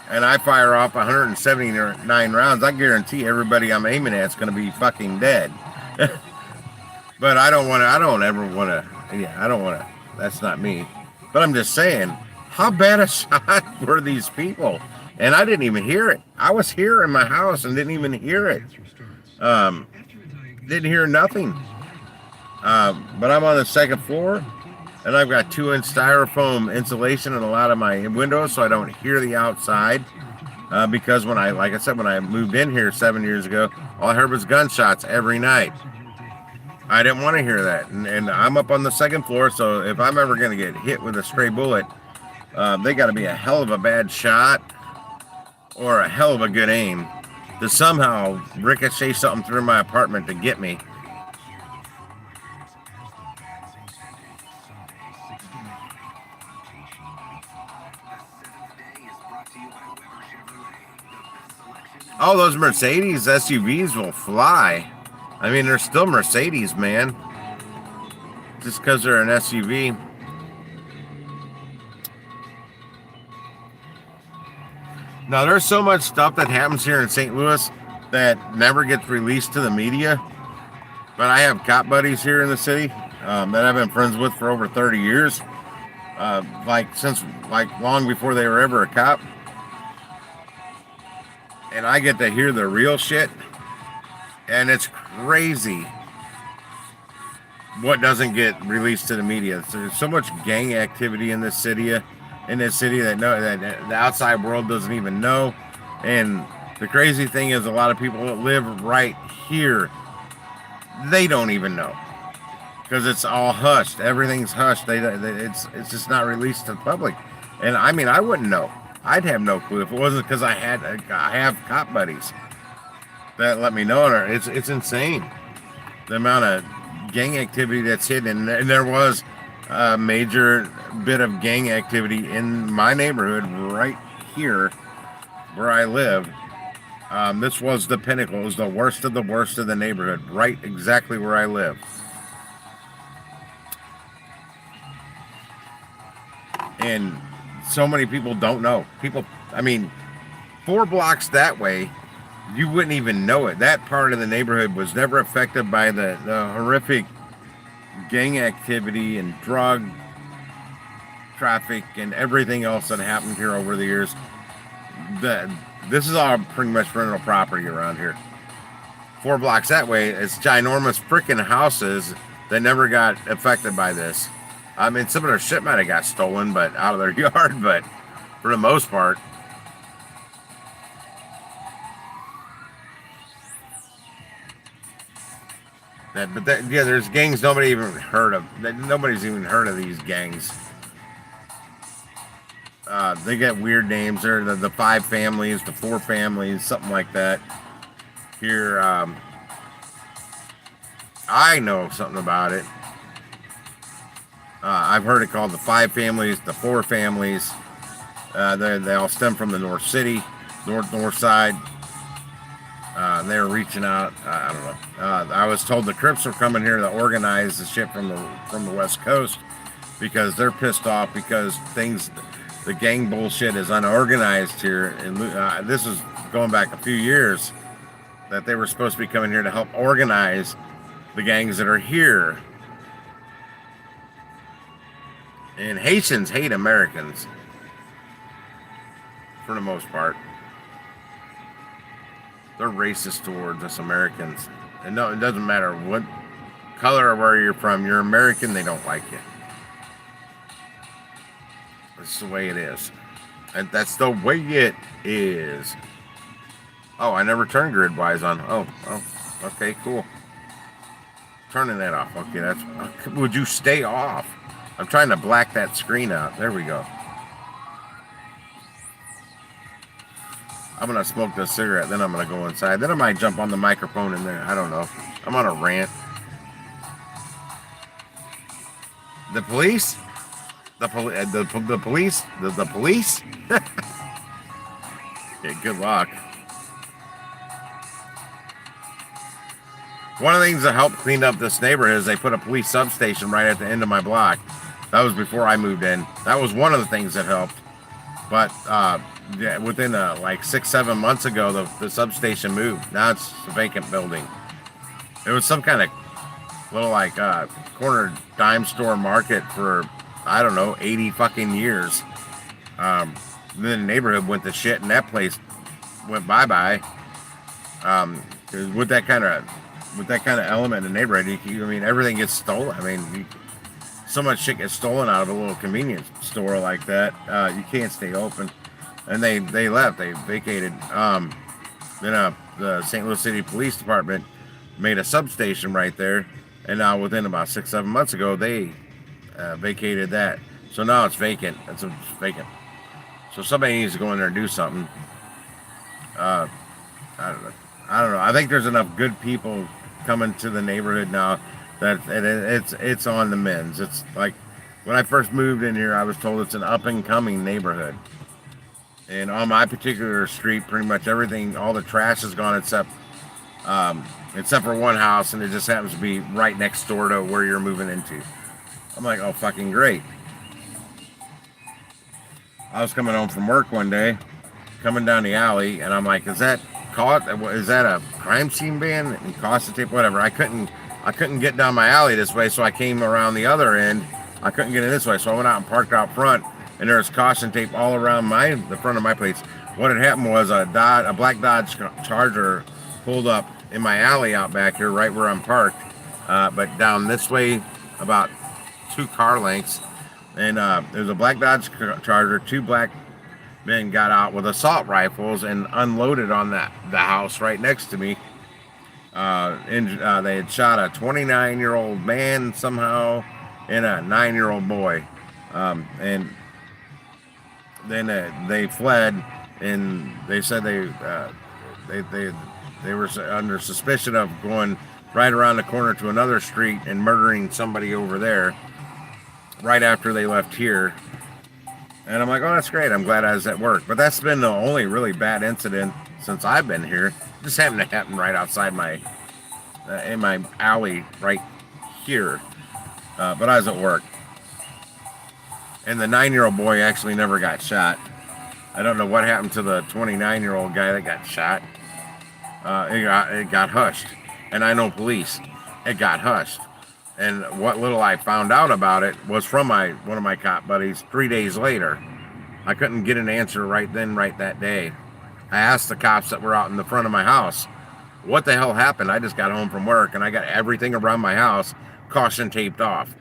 and I fire off 179 rounds, I guarantee everybody I'm aiming at is going to be fucking dead. But I don't ever want to. Yeah, I don't want to. That's not me. But I'm just saying, how bad a shot were these people? And I didn't even hear it. I was here in my house and didn't even hear it. Didn't hear nothing. But I'm on the second floor, and I've got 2-inch styrofoam insulation in a lot of my windows, so I don't hear the outside. Because when I moved in here 7 years ago, all I heard was gunshots every night. I didn't want to hear that, and I'm up on the second floor, so if I'm ever going to get hit with a stray bullet, they got to be a hell of a bad shot or a hell of a good aim to somehow ricochet something through my apartment to get me. Oh, those Mercedes SUVs will fly. I mean, they're still Mercedes, man. Just because they're an SUV. Now, there's so much stuff that happens here in St. Louis that never gets released to the media. But I have cop buddies here in the city that I've been friends with for over 30 years. Since long before they were ever a cop. And I get to hear the real shit. And it's crazy what doesn't get released to the media. There's so much gang activity in this city that the outside world doesn't even know. And the crazy thing is, a lot of people that live right here, they don't even know because it's all hushed. Everything's hushed. It's just not released to the public. And I mean, I wouldn't know. I'd have no clue if it wasn't because I have cop buddies that let me know. It's insane the amount of gang activity that's hidden, and there was a major bit of gang activity in my neighborhood right here where I live. This was the pinnacle. It was the worst of the neighborhood, right exactly where I live. And so many people don't know. I mean, 4 blocks that way, you wouldn't even know it. That part of the neighborhood was never affected by the horrific gang activity and drug traffic and everything else that happened here over the years. This is all pretty much rental property around here. 4 blocks that way, it's ginormous freaking houses that never got affected by this. I mean, some of their shit might have got stolen, but out of their yard, but for the most part. There's gangs nobody even heard of. Nobody's even heard of these gangs. They get weird names. They're the 5 families, the 4 families, something like that. Here, I know something about it. I've heard it called the 5 families, the 4 families. They all stem from the North City, north side. They were reaching out. I don't know. I was told the Crips were coming here to organize the shit from the West Coast because they're pissed off because the gang bullshit is unorganized here. And this is going back a few years that they were supposed to be coming here to help organize the gangs that are here. And Haitians hate Americans for the most part. They're racist towards us Americans. And no, it doesn't matter what color of where you're from. You're American, they don't like you. That's the way it is. And that's the way it is. Oh, I never turned grid-wise on. Oh, okay, cool. Turning that off. Okay, that's... Would you stay off? I'm trying to black that screen out. There we go. I'm going to smoke this cigarette, then I'm going to go inside. Then I might jump on the microphone in there. I don't know. I'm on a rant. The police? The police? The police? Yeah, good luck. One of the things that helped clean up this neighborhood is they put a police substation right at the end of my block. That was before I moved in. That was one of the things that helped. But yeah, within like 6-7 months ago, the substation moved. Now it's a vacant building. It was some kind of little like corner dime store market for, I don't know, 80 fucking years. Then the neighborhood went to shit, and that place went bye-bye. With that kind of element in the neighborhood, I mean, everything gets stolen. I mean, so much shit gets stolen out of a little convenience store like that. You can't stay open. And they left. They vacated. Then the St. Louis City Police Department made a substation right there. And now within about 6-7 months ago, they vacated that. So now it's vacant. It's vacant. So somebody needs to go in there and do something. I don't know. I think there's enough good people coming to the neighborhood now that it's on the mends. It's like when I first moved in here, I was told it's an up and coming neighborhood. And on my particular street, pretty much everything, all the trash is gone except for one house, and it just happens to be right next door to where you're moving into. I'm like, oh, fucking great. I was coming home from work one day, coming down the alley, and I'm like, is that a crime scene van? And caution tape, whatever. I couldn't get down my alley this way, so I came around the other end. I couldn't get in this way, so I went out and parked out front, and there was caution tape all around the front of my place. What had happened was a black Dodge Charger pulled up in my alley out back here, right where I'm parked, but down this way about 2 car lengths, and there's a black Dodge Charger. 2 black men got out with assault rifles and unloaded on the house right next to me. They had shot a 29-year-old man somehow and a 9-year-old boy, and then they fled, and they said they were under suspicion of going right around the corner to another street and murdering somebody over there right after they left here. And I'm like, oh, that's great. I'm glad I was at work. But that's been the only really bad incident since I've been here. It just happened to happen right outside in my alley right here. But I was at work. And the 9-year-old boy actually never got shot. I don't know what happened to the 29-year-old guy that got shot. It got hushed. And I know police. It got hushed. And what little I found out about it was from one of my cop buddies 3 days later. I couldn't get an answer right then, right that day. I asked the cops that were out in the front of my house, what the hell happened? I just got home from work, and I got everything around my house caution taped off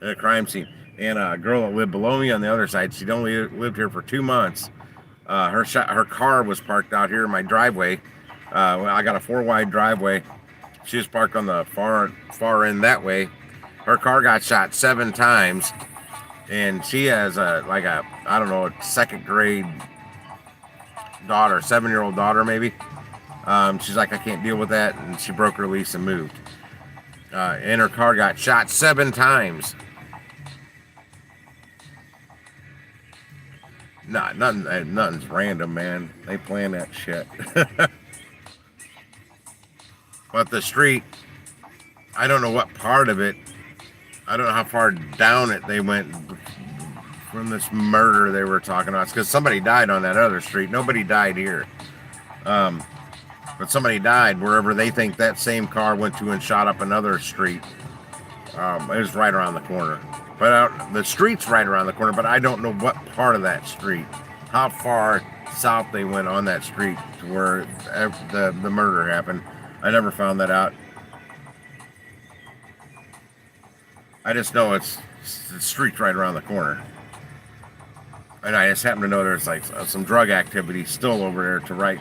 at a crime scene. And a girl that lived below me on the other side, she'd only lived here for 2 months. Her car was parked out here in my driveway. I got a 4-wide driveway. She was parked on the far end that way. Her car got shot 7 times, and she has a 2nd grade daughter, 7-year-old daughter maybe. She's like, I can't deal with that, and she broke her lease and moved. And her car got shot 7 times. Nothing's random, man. They plan that shit. But the street, I don't know what part of it. I don't know how far down it they went from this murder they were talking about. It's because somebody died on that other street. Nobody died here. But somebody died wherever they think that same car went to and shot up another street. It was right around the corner. But the street's right around the corner, but I don't know what part of that street. How far south they went on that street to where the murder happened. I never found that out. I just know it's the street's right around the corner. And I just happen to know there's like some drug activity still over there to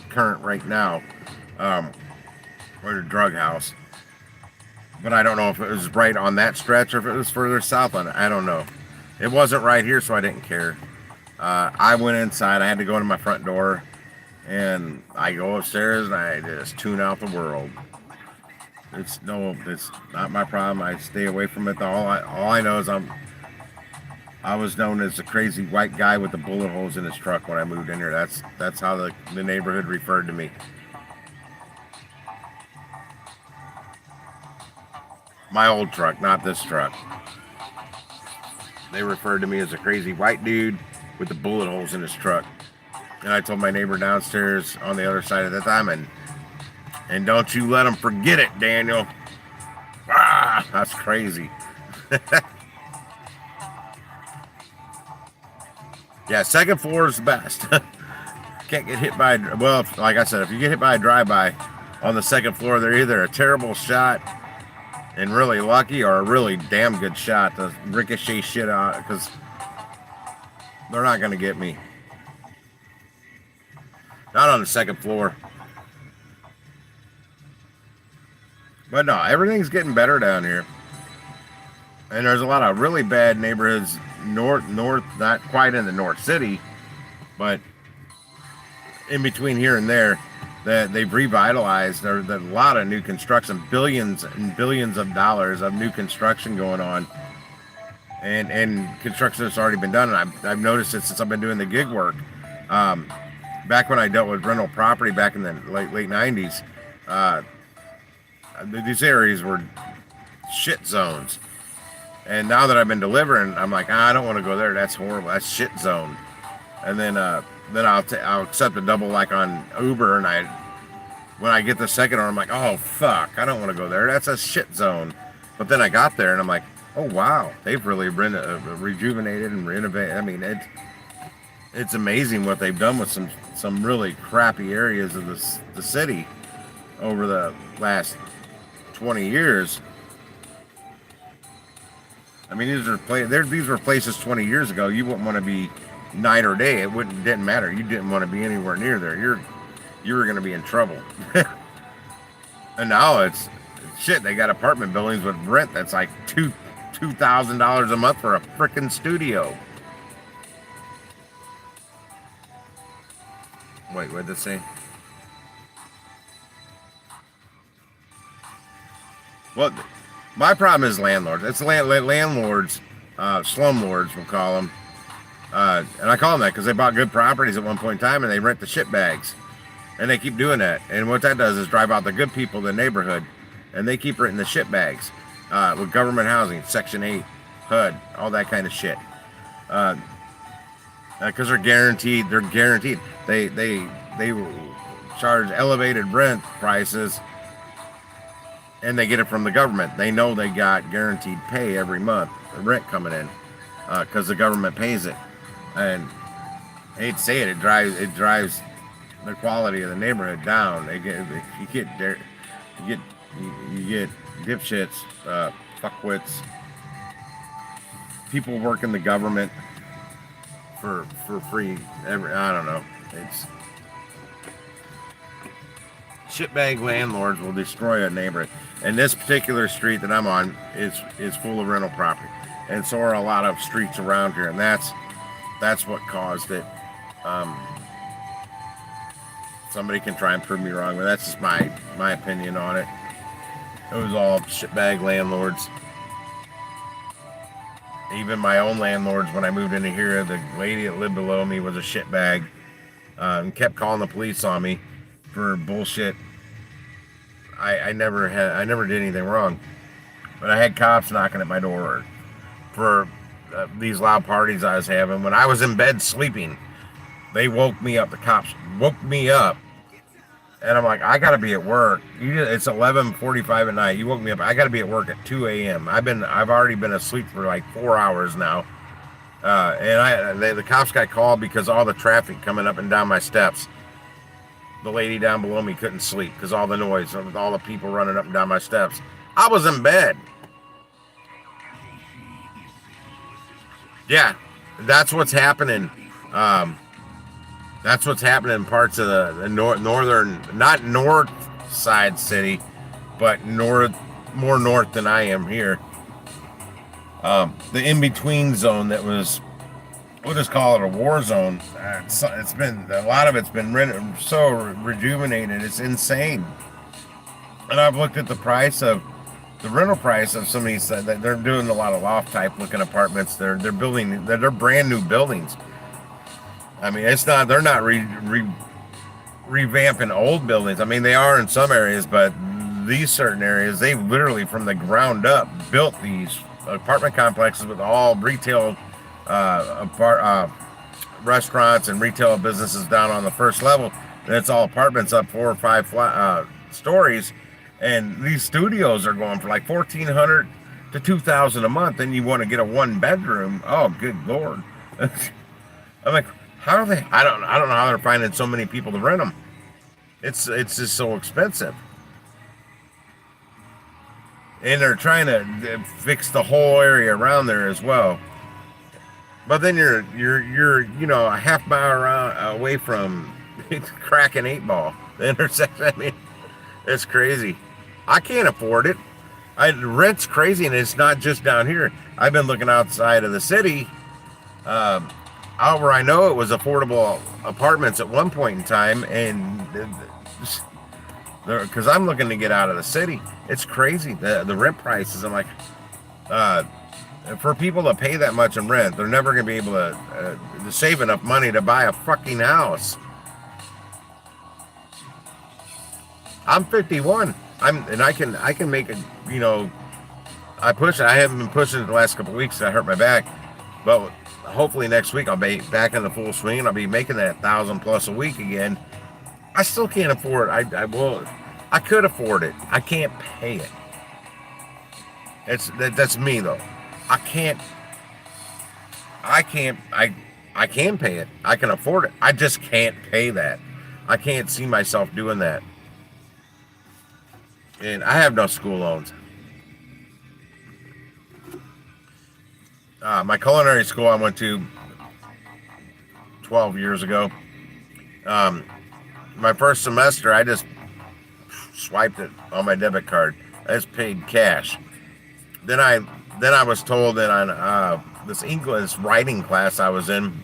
current right now, or the drug house. But I don't know if it was right on that stretch or if it was further south on it. I don't know. It wasn't right here, so I didn't care. I went inside. I had to go to my front door, and I go upstairs and I just tune out the world. It's not my problem. I stay away from it. All I know is I was known as the crazy white guy with the bullet holes in his truck when I moved in here. That's how the neighborhood referred to me. My old truck, not this truck. They referred to me as a crazy white dude with the bullet holes in his truck. And I told my neighbor downstairs on the other side of the diamond, and don't you let them forget it, Daniel. Ah, that's crazy. Yeah, second floor is the best. Can't get hit by, well, like I said, if you get hit by a drive-by on the second floor, they're either a terrible shot and really lucky or a really damn good shot to ricochet shit out, because they're not going to get me. Not on the second floor. But no, everything's getting better down here. And there's a lot of really bad neighborhoods north, not quite in the North City, but in between here and there that they've revitalized. There's a lot of new construction, billions and billions of dollars of new construction going on. And construction that's already been done. And I've noticed it since I've been doing the gig work. Back when I dealt with rental property back in the late 90s, these areas were shit zones. And now that I've been delivering, I'm like, I don't want to go there. That's horrible. That's shit zone. And then I'll accept a double like on Uber, and when I get the second one, I'm like, oh fuck, I don't want to go there. That's a shit zone. But then I got there, and I'm like, oh wow, they've really rejuvenated and renovated. I mean, it's amazing what they've done with some really crappy areas of the city over the last 20 years. I mean, these were places 20 years ago you wouldn't want to be night or day. Didn't matter. You didn't want to be anywhere near there. You were going to be in trouble. And now it's shit. They got apartment buildings with rent that's like $2,000 a month for a freaking studio. Wait, what did it say? Well, my problem is landlords. It's landlords, slumlords, we'll call them. And I call them that because they bought good properties at one point in time and they rent the shit bags. And they keep doing that. And what that does is drive out the good people in the neighborhood. And they keep renting the shit bags with government housing, Section 8, HUD, all that kind of shit. Because they're guaranteed. They charge elevated rent prices. And they get it from the government. They know they got guaranteed pay every month, the rent coming in, because the government pays it. And I hate to say it, it drives the quality of the neighborhood down. You get dipshits, fuckwits, people working the government for free. I don't know. It's shitbag landlords will destroy a neighborhood. And this particular street that I'm on is full of rental property, and so are a lot of streets around here, and that's what caused it. Somebody can try and prove me wrong, but that's just my opinion on it. It was all shitbag landlords. Even my own landlords, when I moved into here, the lady that lived below me was a shitbag, and kept calling the police on me for bullshit. I never did anything wrong, but I had cops knocking at my door for these loud parties I was having. When I was in bed sleeping, they woke me up. The cops woke me up, and I'm like, I gotta be at work. It's 11:45 at night. You woke me up. I gotta be at work at 2 a.m. I've already been asleep for like 4 hours now, and the cops got called because all the traffic coming up and down my steps. The lady down below me couldn't sleep because all the noise, all the people running up and down my steps. I was in bed. Yeah, that's what's happening. Um, that's what's happening in parts of the northern, not north side city, but more north than I am here. The in between zone that was, we'll just call it a war zone. It's been, a lot of it's been so rejuvenated. It's insane. And I've looked at the rental price of some of these. That they're doing a lot of loft type looking apartments. They're building. They're brand new buildings. I mean, it's not. They're not revamping old buildings. I mean, they are in some areas, but these certain areas, they literally from the ground up built these apartment complexes with all retail restaurants and retail businesses down on the first level. And it's all apartments up 4 or 5 stories. And these studios are going for like $1,400 to $2,000 a month. And you want to get a 1 bedroom? Oh, good lord! I'm like, how are they? I don't know how they're finding so many people to rent them. It's just so expensive. And they're trying to fix the whole area around there as well. But then you're a half mile away from cracking 8 Ball, the intersection. I mean, it's crazy. I can't afford it. Rent's crazy, and it's not just down here. I've been looking outside of the city, out where I know it was affordable apartments at one point in time, and because I'm looking to get out of the city, it's crazy. The rent prices. I'm like, for people to pay that much in rent, they're never going to be able to save enough money to buy a fucking house. I'm 51. I can make it. I push it. I haven't been pushing it the last couple of weeks. I hurt my back, but hopefully next week I'll be back in the full swing and I'll be making that 1,000+ a week again. I still can't afford it. I could afford it. I can't pay it. That's me though. I can pay it. I can afford it. I just can't pay that. I can't see myself doing that. And I have no school loans. My culinary school I went to 12 years ago. My first semester, I just swiped it on my debit card. I just paid cash. Then I was told that on this English writing class I was in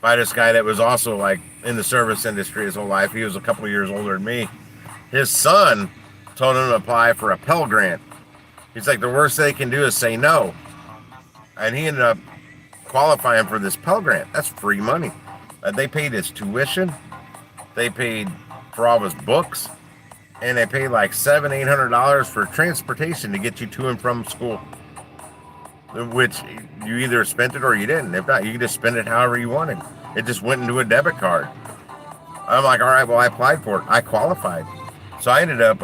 by this guy that was also like in the service industry his whole life. He was a couple of years older than me. His son told him to apply for a Pell Grant. He's like, the worst they can do is say no. And he ended up qualifying for this Pell Grant. That's free money. They paid his tuition. They paid for all his books. And they paid like $700-800 for transportation to get you to and from school. Which you either spent it or you didn't. If not, you could just spend it however you wanted. It just went into a debit card. I'm like, all right, well, I applied for it. I qualified. So I ended up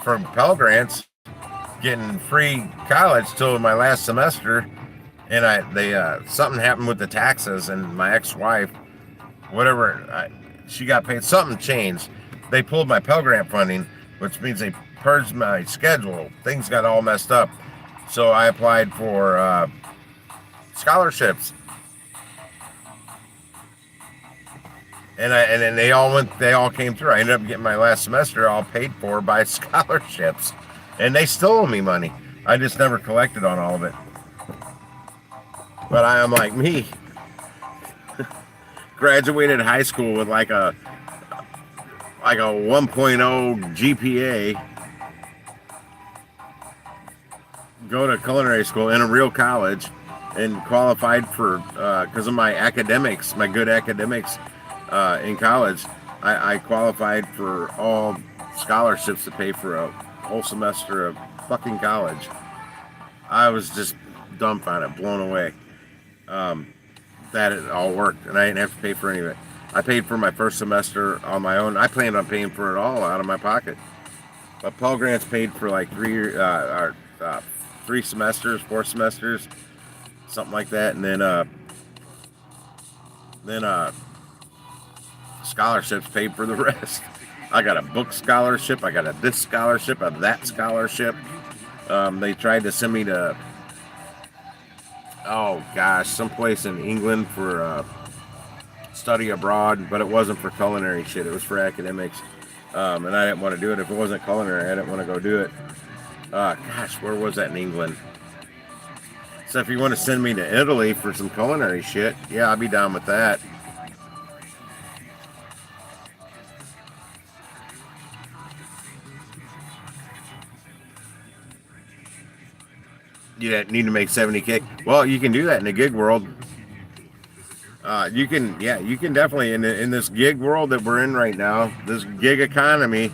from Pell Grants getting free college till my last semester, and something happened with the taxes, and my ex-wife, she got paid. Something changed. They pulled my Pell Grant funding, which means they purged my schedule. Things got all messed up, so I applied for scholarships, and then they all came through. I ended up getting my last semester all paid for by scholarships. And they still owe me money. I just never collected on all of it. But I am like me. Graduated high school with like a 1.0 GPA. Go to culinary school in a real college and qualified for, because of my academics, my good academics in college, I qualified for all scholarships to pay for a whole semester of fucking college. I was just dumbfounded, blown away that it all worked, and I didn't have to pay for any of it. I paid for my first semester on my own. I planned on paying for it all out of my pocket, but Pell Grants paid for like 3 semesters, 4 semesters, something like that, and then scholarships paid for the rest. I got a book scholarship. I got this scholarship, a that scholarship. They tried to send me to oh gosh, someplace in England for study abroad, but it wasn't for culinary shit. It was for academics, and I didn't want to do it. If it wasn't culinary, I didn't want to go do it. Gosh, where was that in England? So if you want to send me to Italy for some culinary shit, yeah, I'll be down with that. You need to make 70K. Well, you can do that in the gig world. You can definitely in this gig world that we're in right now, this gig economy,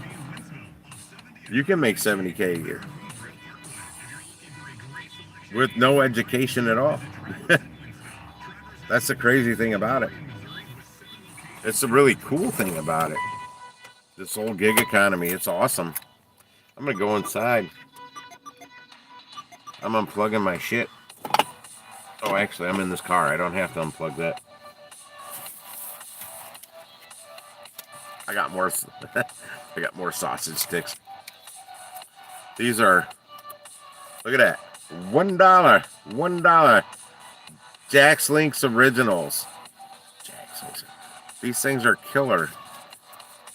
you can make 70K a year with no education at all. That's the crazy thing about it. It's a really cool thing about it. This whole gig economy, it's awesome. I'm gonna go inside. I'm unplugging my shit. Oh, actually, I'm in this car. I don't have to unplug that. I got more. I got more sausage sticks. These are. Look at that. $1. $1. Jack's Links Originals. Jack's Links. These things are killer.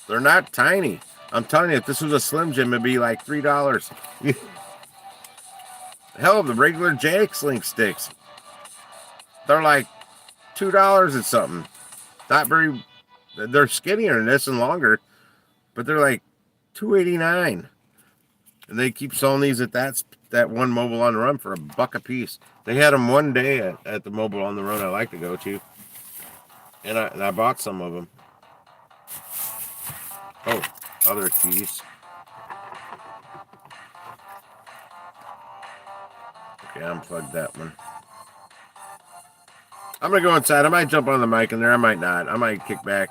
They're not tiny. I'm telling you, if this was a Slim Jim, it'd be like $3. Hell, the regular Jack's Link sticks, they're like $2 and something. Not very. They're skinnier than this and longer, but they're like $2.89. And they keep selling these at that one Mobile on the Run for $1 a piece. They had them one day at the Mobile on the Run I like to go to, and I bought some of them. Oh, other keys. Okay, unplugged that one. I'm gonna go inside. I might jump on the mic in there. I might not. I might kick back.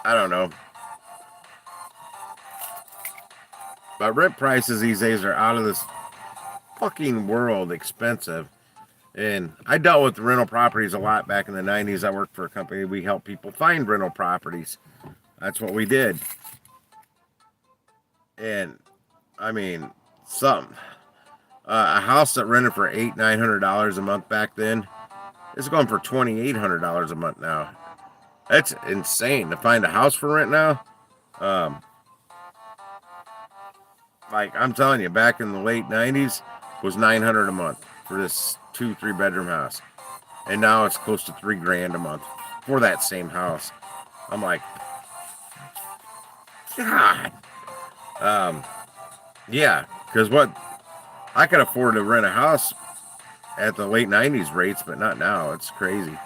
I don't know. But rent prices these days are out of this fucking world expensive. And I dealt with rental properties a lot back in the 90s. I worked for a company. We helped people find rental properties. That's what we did. And I mean, a house that rented for $900 a month back then is going for $2,800 a month now. That's insane to find a house for rent now. Like I'm telling you, back in the late 90s was $900 a month for this 2-3 bedroom house, and now it's close to $3,000 a month for that same house. I'm like, God. Yeah, because what I could afford to rent a house at the late 90s rates, but not now. It's crazy.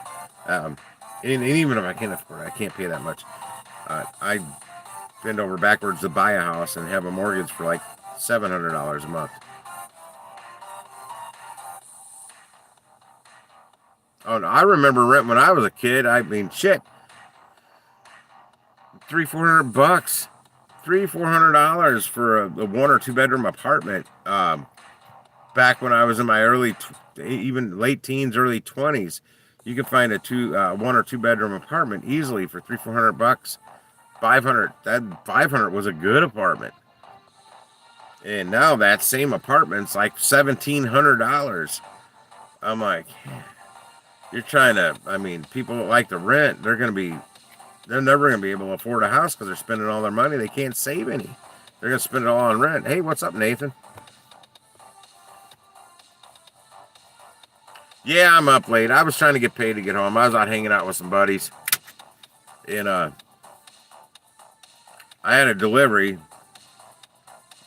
And even if I can't afford it, I can't pay that much. I bend over backwards to buy a house and have a mortgage for like $700 a month. Oh, no, I remember rent when I was a kid. I mean, shit, $300-400, $300-400 for a 1 or 2 bedroom apartment. Back when I was in my even late teens, early 20s, you could find a 1 or 2 bedroom apartment easily for $300-400. 500. That 500 was a good apartment. And now that same apartment's like $1,700. I'm like, you're trying to. I mean, people that like to rent, they're never gonna be able to afford a house because they're spending all their money. They can't save any. They're gonna spend it all on rent. Hey, what's up, Nathan? Yeah, I'm up late. I was trying to get paid to get home. I was out hanging out with some buddies, and I had a delivery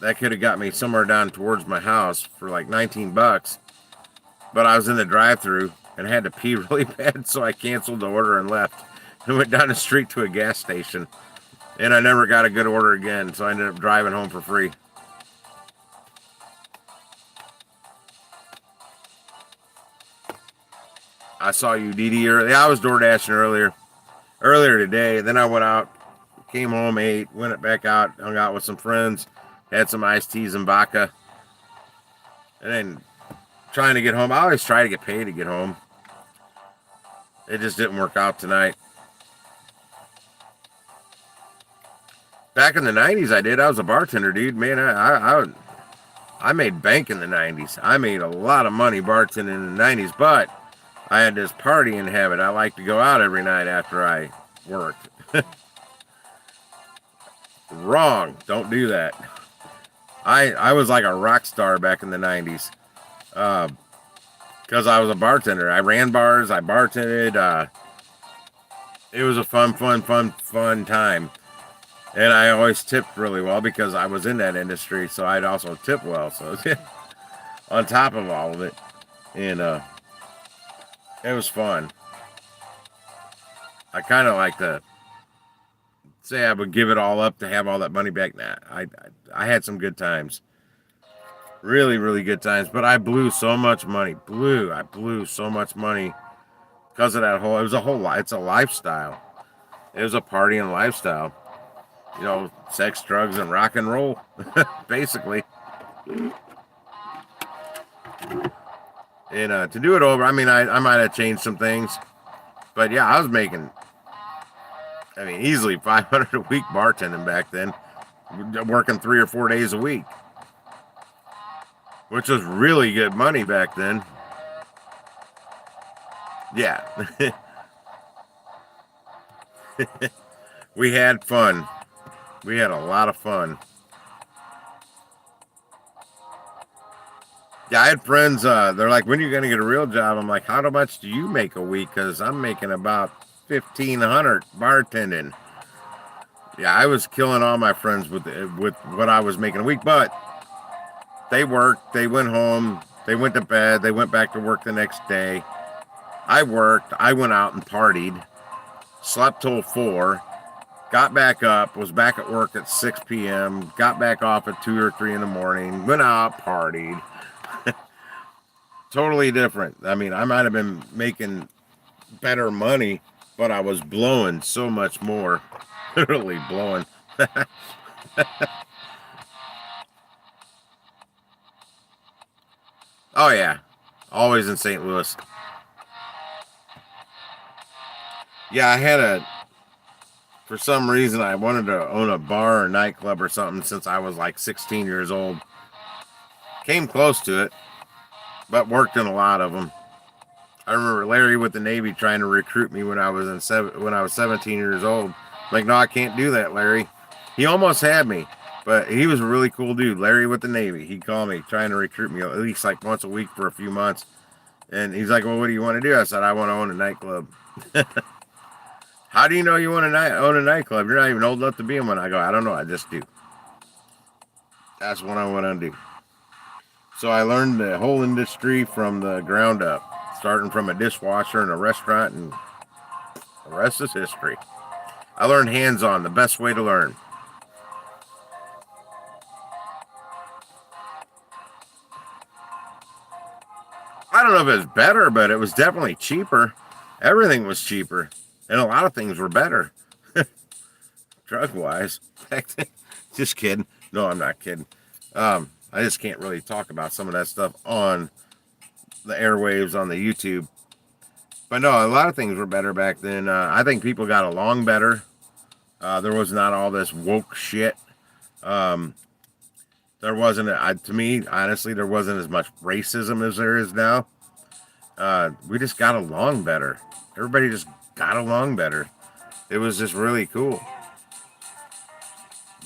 that could have got me somewhere down towards my house for like $19, but I was in the drive-thru and had to pee really bad, so I canceled the order and left and went down the street to a gas station, and I never got a good order again, so I ended up driving home for free. I saw you, DD, earlier. I was door dashing earlier today. Then I went out, came home, ate, went back out, hung out with some friends, had some iced teas and vodka, and then trying to get home. I always try to get paid to get home. It just didn't work out tonight. Back in the 90s, I did. I was a bartender, dude. Man, I made bank in the 90s. I made a lot of money bartending in the 90s, but I had this partying habit. I like to go out every night after I worked. Wrong. Don't do that. I was like a rock star back in the 90s because I was a bartender. I ran bars. I bartended. It was a fun time. And I always tipped really well because I was in that industry, so I'd also tip well. So on top of all of it, and it was fun. I kind of like to say I would give it all up to have all that money back. Nah, I had some good times, really really good times. But I blew so much money. I blew so much money because of that whole. It was a whole. It's a lifestyle. It was a partying lifestyle. You know, sex, drugs, and rock and roll, basically. And to do it over, I mean, I might have changed some things. But yeah, I was making, easily 500 a week bartending back then, working 3 or 4 days a week, which was really good money back then. Yeah. We had fun. We had a lot of fun. Yeah, I had friends, they're like, when are you going to get a real job? I'm like, how much do you make a week? Because I'm making about $1,500 bartending. Yeah, I was killing all my friends with what I was making a week, but they worked, they went home, they went to bed, they went back to work the next day. I worked, I went out and partied, slept till 4, got back up, was back at work at 6 p.m., got back off at 2 or 3 in the morning, went out, partied. Totally different. I might have been making better money, but I was blowing so much more. Literally blowing. Oh, yeah. Always in St. Louis. Yeah, for some reason, I wanted to own a bar or nightclub or something since I was like 16 years old. Came close to it, but worked in a lot of them. I remember Larry with the Navy trying to recruit me when I was 17 years old. Like, no, I can't do that, Larry. He almost had me, but he was a really cool dude. Larry with the Navy. He'd call me trying to recruit me at least like once a week for a few months. And he's like, well, what do you want to do? I said, I want to own a nightclub. How do you know you want to own a nightclub? You're not even old enough to be in one. I go, I don't know. I just do. That's what I want to do. So I learned the whole industry from the ground up, starting from a dishwasher in a restaurant, and the rest is history. I learned hands-on, the best way to learn. I don't know if it's better, but it was definitely cheaper. Everything was cheaper, and a lot of things were better. Drug-wise. Just kidding. No, I'm not kidding. I just can't really talk about some of that stuff on the airwaves on the YouTube. But no, a lot of things were better back then. I think people got along better. There was not all this woke shit. There wasn't, to me, honestly, there wasn't as much racism as there is now. We just got along better. Everybody just got along better. It was just really cool.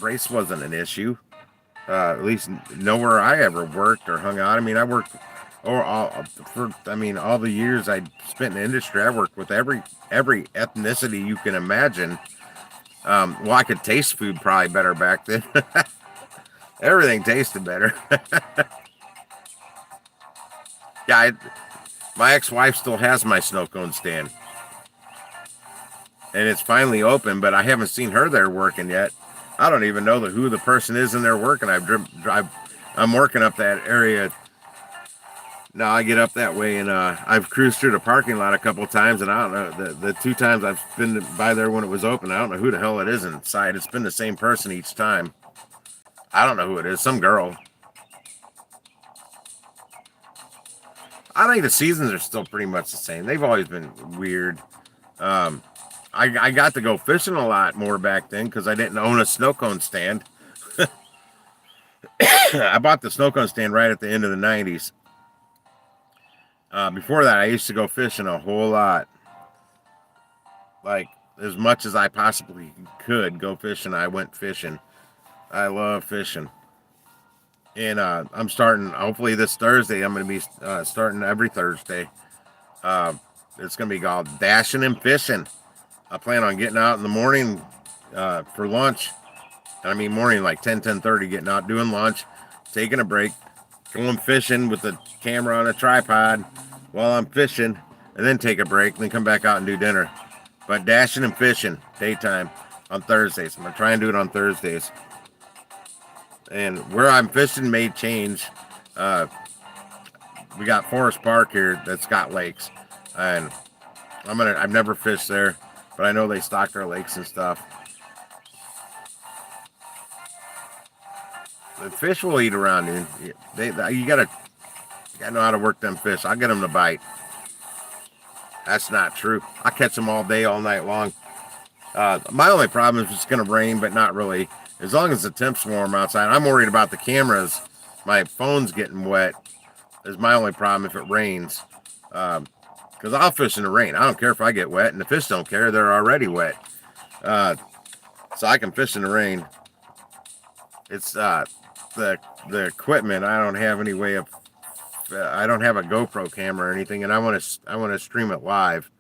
Race wasn't an issue. At least nowhere I ever worked or hung out. I worked, all the years I spent in the industry, I worked with every ethnicity you can imagine. Well, I could taste food probably better back then. Everything tasted better. Yeah, my ex-wife still has my snow cone stand. And it's finally open, but I haven't seen her there working yet. I don't even know who the person is in there working. I'm working up that area. Now I get up that way, and I've cruised through the parking lot a couple of times, and I don't know, the 2 times I've been by there when it was open, I don't know who the hell it is inside. It's been the same person each time. I don't know who it is. Some girl. I think the seasons are still pretty much the same. They've always been weird. I got to go fishing a lot more back then because I didn't own a snow cone stand. I bought the snow cone stand right at the end of the 90s. Before that, I used to go fishing a whole lot. Like, as much as I possibly could go fishing, I went fishing. I love fishing. And I'm starting, hopefully this Thursday, I'm going to be starting every Thursday. It's going to be called Dashing and Fishing. I plan on getting out in the morning for lunch. I mean morning, like 10:30, getting out, doing lunch, taking a break, going fishing with the camera on a tripod while I'm fishing, and then take a break, and then come back out and do dinner. But dashing and fishing, daytime, on Thursdays. I'm going to try and do it on Thursdays. And where I'm fishing may change. We got Forest Park here that's got lakes. And I've never fished there, but I know they stock their lakes and stuff. The fish will eat around you. You gotta know how to work them fish. I'll get them to bite. That's not true. I catch them all day, all night long. My only problem is it's going to rain, but not really. As long as the temp's warm outside. I'm worried about the cameras. My phone's getting wet is my only problem if it rains. Because I'll fish in the rain. I don't care if I get wet, and the fish don't care. They're already wet. So I can fish in the rain. It's the equipment. I don't have any way of. I don't have a GoPro camera or anything, and I want to stream it live.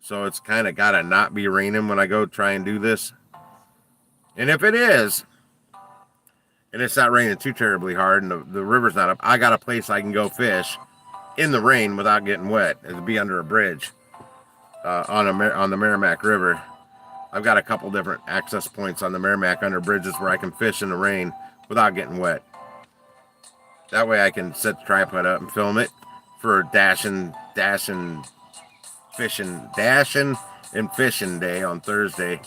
So it's kind of got to not be raining when I go try and do this. And if it is, and it's not raining too terribly hard, and the river's not up, I got a place I can go fish in the rain without getting wet. It'd be under a bridge on the Merrimack River. I've got a couple different access points on the Merrimack under bridges where I can fish in the rain without getting wet. That way I can set the tripod up and film it for dashing and fishing day on Thursday.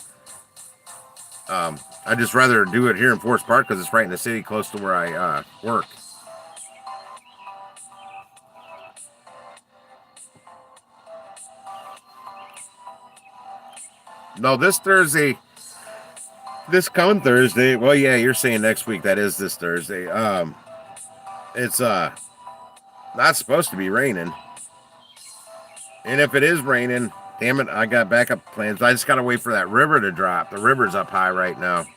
I'd just rather do it here in Forest Park because it's right in the city close to where I work. No, this coming Thursday. Well, yeah, you're saying next week. That is this Thursday. It's not supposed to be raining. And if it is raining, damn it, I got backup plans. I just got to wait for that river to drop. The river's up high right now.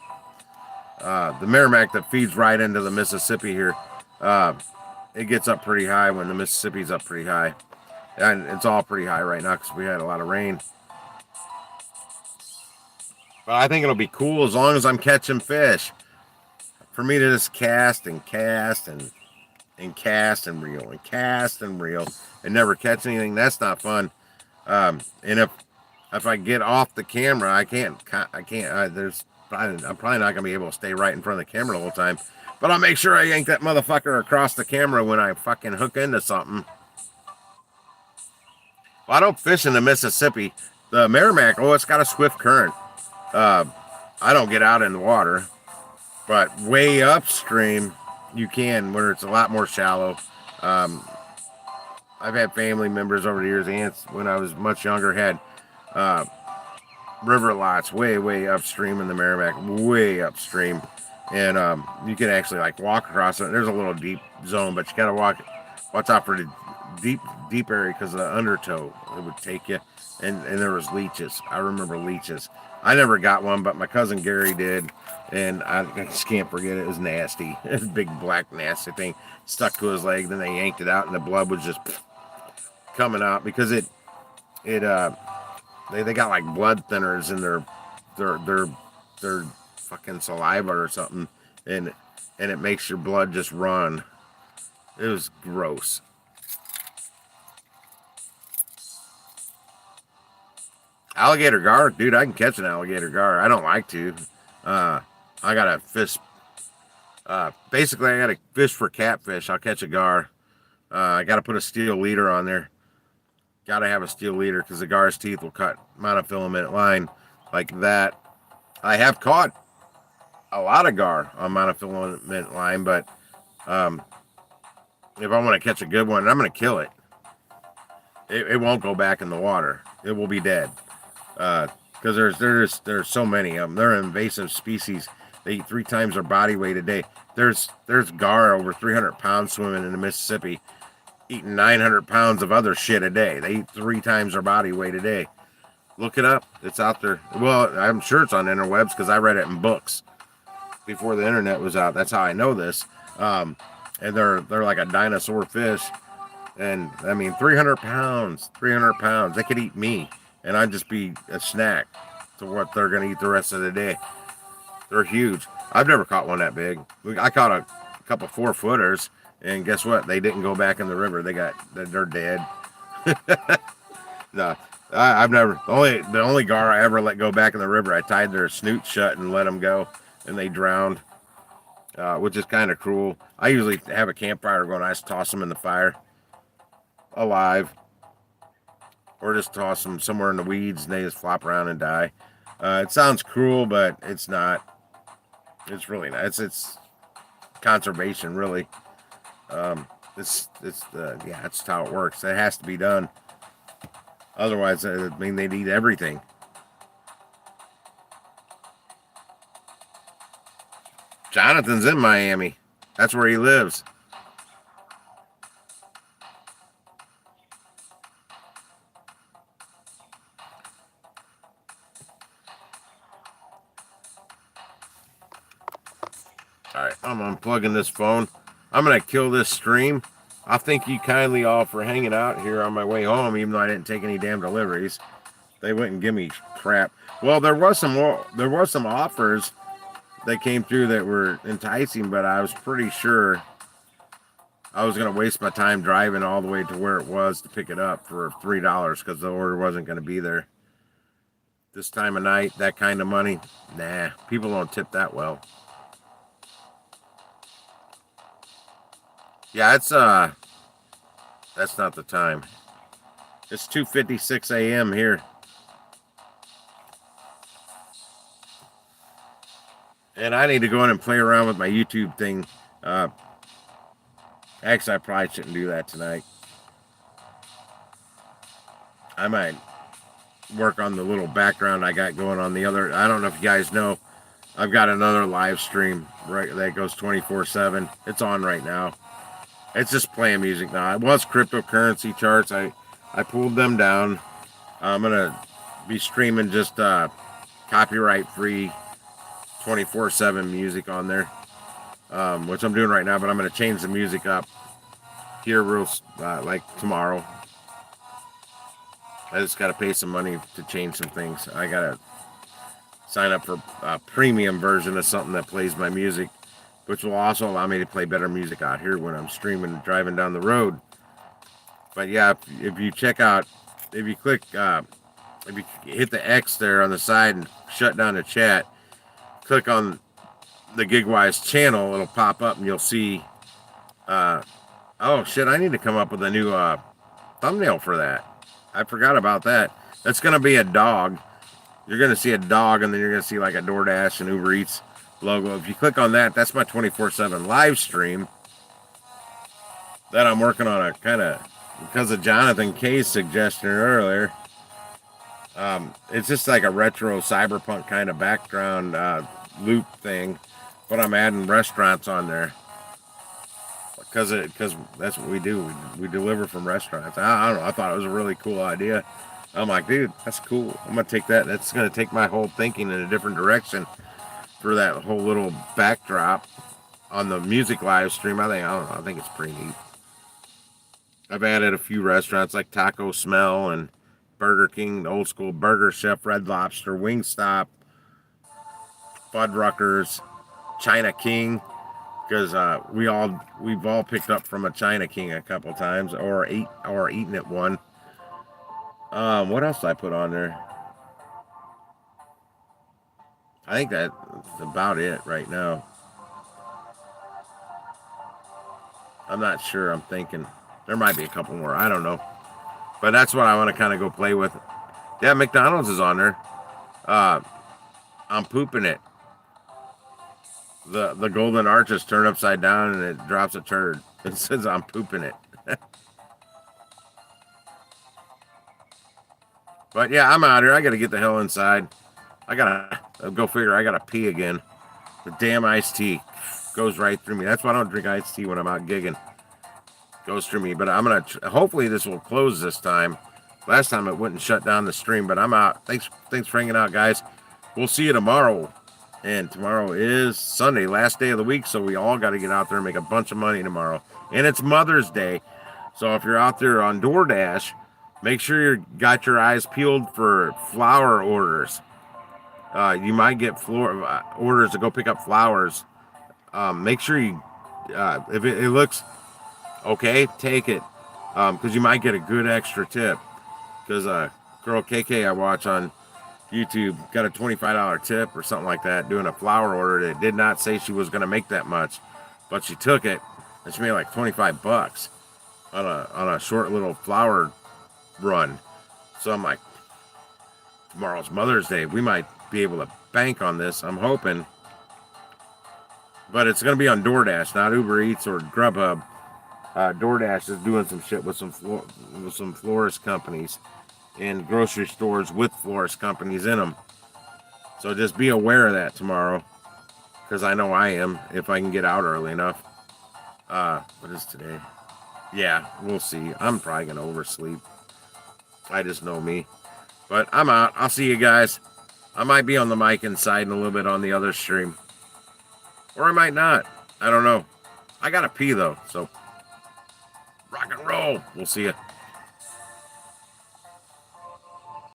The Merrimack that feeds right into the Mississippi here, it gets up pretty high when the Mississippi's up pretty high. And it's all pretty high right now because we had a lot of rain. But I think it'll be cool as long as I'm catching fish. For me to just cast and cast and cast and reel and cast and reel and never catch anything, that's not fun. And if I get off the camera, I'm probably not gonna be able to stay right in front of the camera the whole time. But I'll make sure I yank that motherfucker across the camera when I fucking hook into something. Well, I don't fish in the Mississippi. The Merrimack, it's got a swift current. I don't get out in the water, but way upstream you can, where it's a lot more shallow. I've had family members over the years, aunts when I was much younger, had river lots way upstream in the Merrimack, way upstream, and you can actually like walk across it. There's a little deep zone, but you gotta watch out for the deep area because of the undertow. It would take you, and there was leeches. I remember leeches. I never got one, but my cousin Gary did, and I just can't forget it. It was nasty. It was a big black nasty thing stuck to his leg. Then they yanked it out, and the blood was just coming out because they got like blood thinners in their fucking saliva or something, and it makes your blood just run. It was gross. Alligator gar, dude, I can catch an alligator gar. I don't like to. I gotta fish. Basically, I gotta fish for catfish. I'll catch a gar. I gotta put a steel leader on there. Gotta have a steel leader because the gar's teeth will cut monofilament line like that. I have caught a lot of gar on monofilament line, but if I want to catch a good one, I'm gonna kill it. It won't go back in the water. It will be dead. Because there's so many of them. They're invasive species. They eat 3 times their body weight a day. There's gar over 300 pounds swimming in the Mississippi, eating 900 pounds of other shit a day. They eat 3 times their body weight a day. Look it up. It's out there. Well, I'm sure it's on interwebs because I read it in books before the internet was out. That's how I know this. And they're like a dinosaur fish. And I mean, 300 pounds, 300 pounds. They could eat me, and I'd just be a snack to what they're going to eat the rest of the day. They're huge. I've never caught one that big. I caught a couple 4-footers, and guess what? They didn't go back in the river. They're dead. No, I've never. The only gar I ever let go back in the river, I tied their snoot shut and let them go, and they drowned, which is kind of cruel. I usually have a campfire going. I just toss them in the fire, alive, or just toss them somewhere in the weeds and they just flop around and die. It sounds cruel, but it's not. It's really not. It's conservation, really. It's how it works. It has to be done. Otherwise, I mean, they'd eat everything. Jonathan's in Miami. That's where he lives. All right, I'm unplugging this phone. I'm going to kill this stream. I thank you kindly all for hanging out here on my way home, even though I didn't take any damn deliveries. They wouldn't give me crap. Well, there was some offers that came through that were enticing, but I was pretty sure I was going to waste my time driving all the way to where it was to pick it up for $3 because the order wasn't going to be there. This time of night, that kind of money, nah, people don't tip that well. Yeah, that's not the time. It's 2:56 a.m. here. And I need to go in and play around with my YouTube thing. Actually, I probably shouldn't do that tonight. I might work on the little background I got going on the other. I don't know if you guys know. I've got another live stream right that goes 24/7. It's on right now. It's just playing music now. It was cryptocurrency charts. I pulled them down. I'm gonna be streaming just copyright free 24/7 music on there, which I'm doing right now. But I'm gonna change the music up here real like tomorrow. I just gotta pay some money to change some things. I gotta sign up for a premium version of something that plays my music, which will also allow me to play better music out here when I'm streaming and driving down the road. But yeah, if you check out, if you click, if you hit the X there on the side and shut down the chat, click on the GigWise channel, it'll pop up and you'll see, oh shit, I need to come up with a new thumbnail for that. I forgot about that. That's going to be a dog. You're going to see a dog and then you're going to see like a DoorDash and Uber Eats logo. If you click on that, that's my 24/7 live stream that I'm working on a kind of, because of Jonathan K's suggestion earlier. It's just like a retro cyberpunk kind of background loop thing, but I'm adding restaurants on there because that's what we do. We deliver from restaurants. I don't know. I thought it was a really cool idea. I'm like, dude, that's cool. I'm gonna take that. That's gonna take my whole thinking in a different direction for that whole little backdrop on the music live stream. I don't know. I think it's pretty neat. I've added a few restaurants like Taco Smell and Burger King, the Old School Burger Chef, Red Lobster, Wingstop, Fuddruckers, China King, because we've all picked up from a China King a couple times or eaten at one. What else did I put on there? I think that's about it right now. I'm not sure. I'm thinking there might be a couple more. I don't know. But that's what I want to kind of go play with. Yeah, McDonald's is on there. I'm pooping it. The golden arch is turned upside down and it drops a turd. It says I'm pooping it. But yeah, I'm out here. I got to get the hell inside. I got to go figure. I got to pee again. The damn iced tea goes right through me. That's why I don't drink iced tea when I'm out gigging. Goes through me. But I'm going to, hopefully this will close this time. Last time it wouldn't shut down the stream, but I'm out. Thanks for hanging out, guys. We'll see you tomorrow. And tomorrow is Sunday, last day of the week, so we all got to get out there and make a bunch of money tomorrow. And it's Mother's Day. So if you're out there on DoorDash, make sure you got your eyes peeled for flower orders. You might get orders to go pick up flowers. Make sure you, if it looks okay, take it, because you might get a good extra tip. Because girl KK I watch on YouTube got a $25 tip or something like that doing a flower order that did not say she was going to make that much, but she took it and she made like $25 on a short little flower run. So I'm like, tomorrow's Mother's Day, we might be able to bank on this. I'm hoping, but it's going to be on DoorDash, not Uber Eats or Grubhub. DoorDash is doing some shit with some florist companies and grocery stores with florist companies in them. So just be aware of that tomorrow, because I know I am if I can get out early enough. What is today? Yeah, we'll see. I'm probably gonna oversleep. I just know me. But I'm out. I'll see you guys. I might be on the mic inside and a little bit on the other stream, or I might not. I don't know. I gotta pee though, so rock and roll. We'll see you.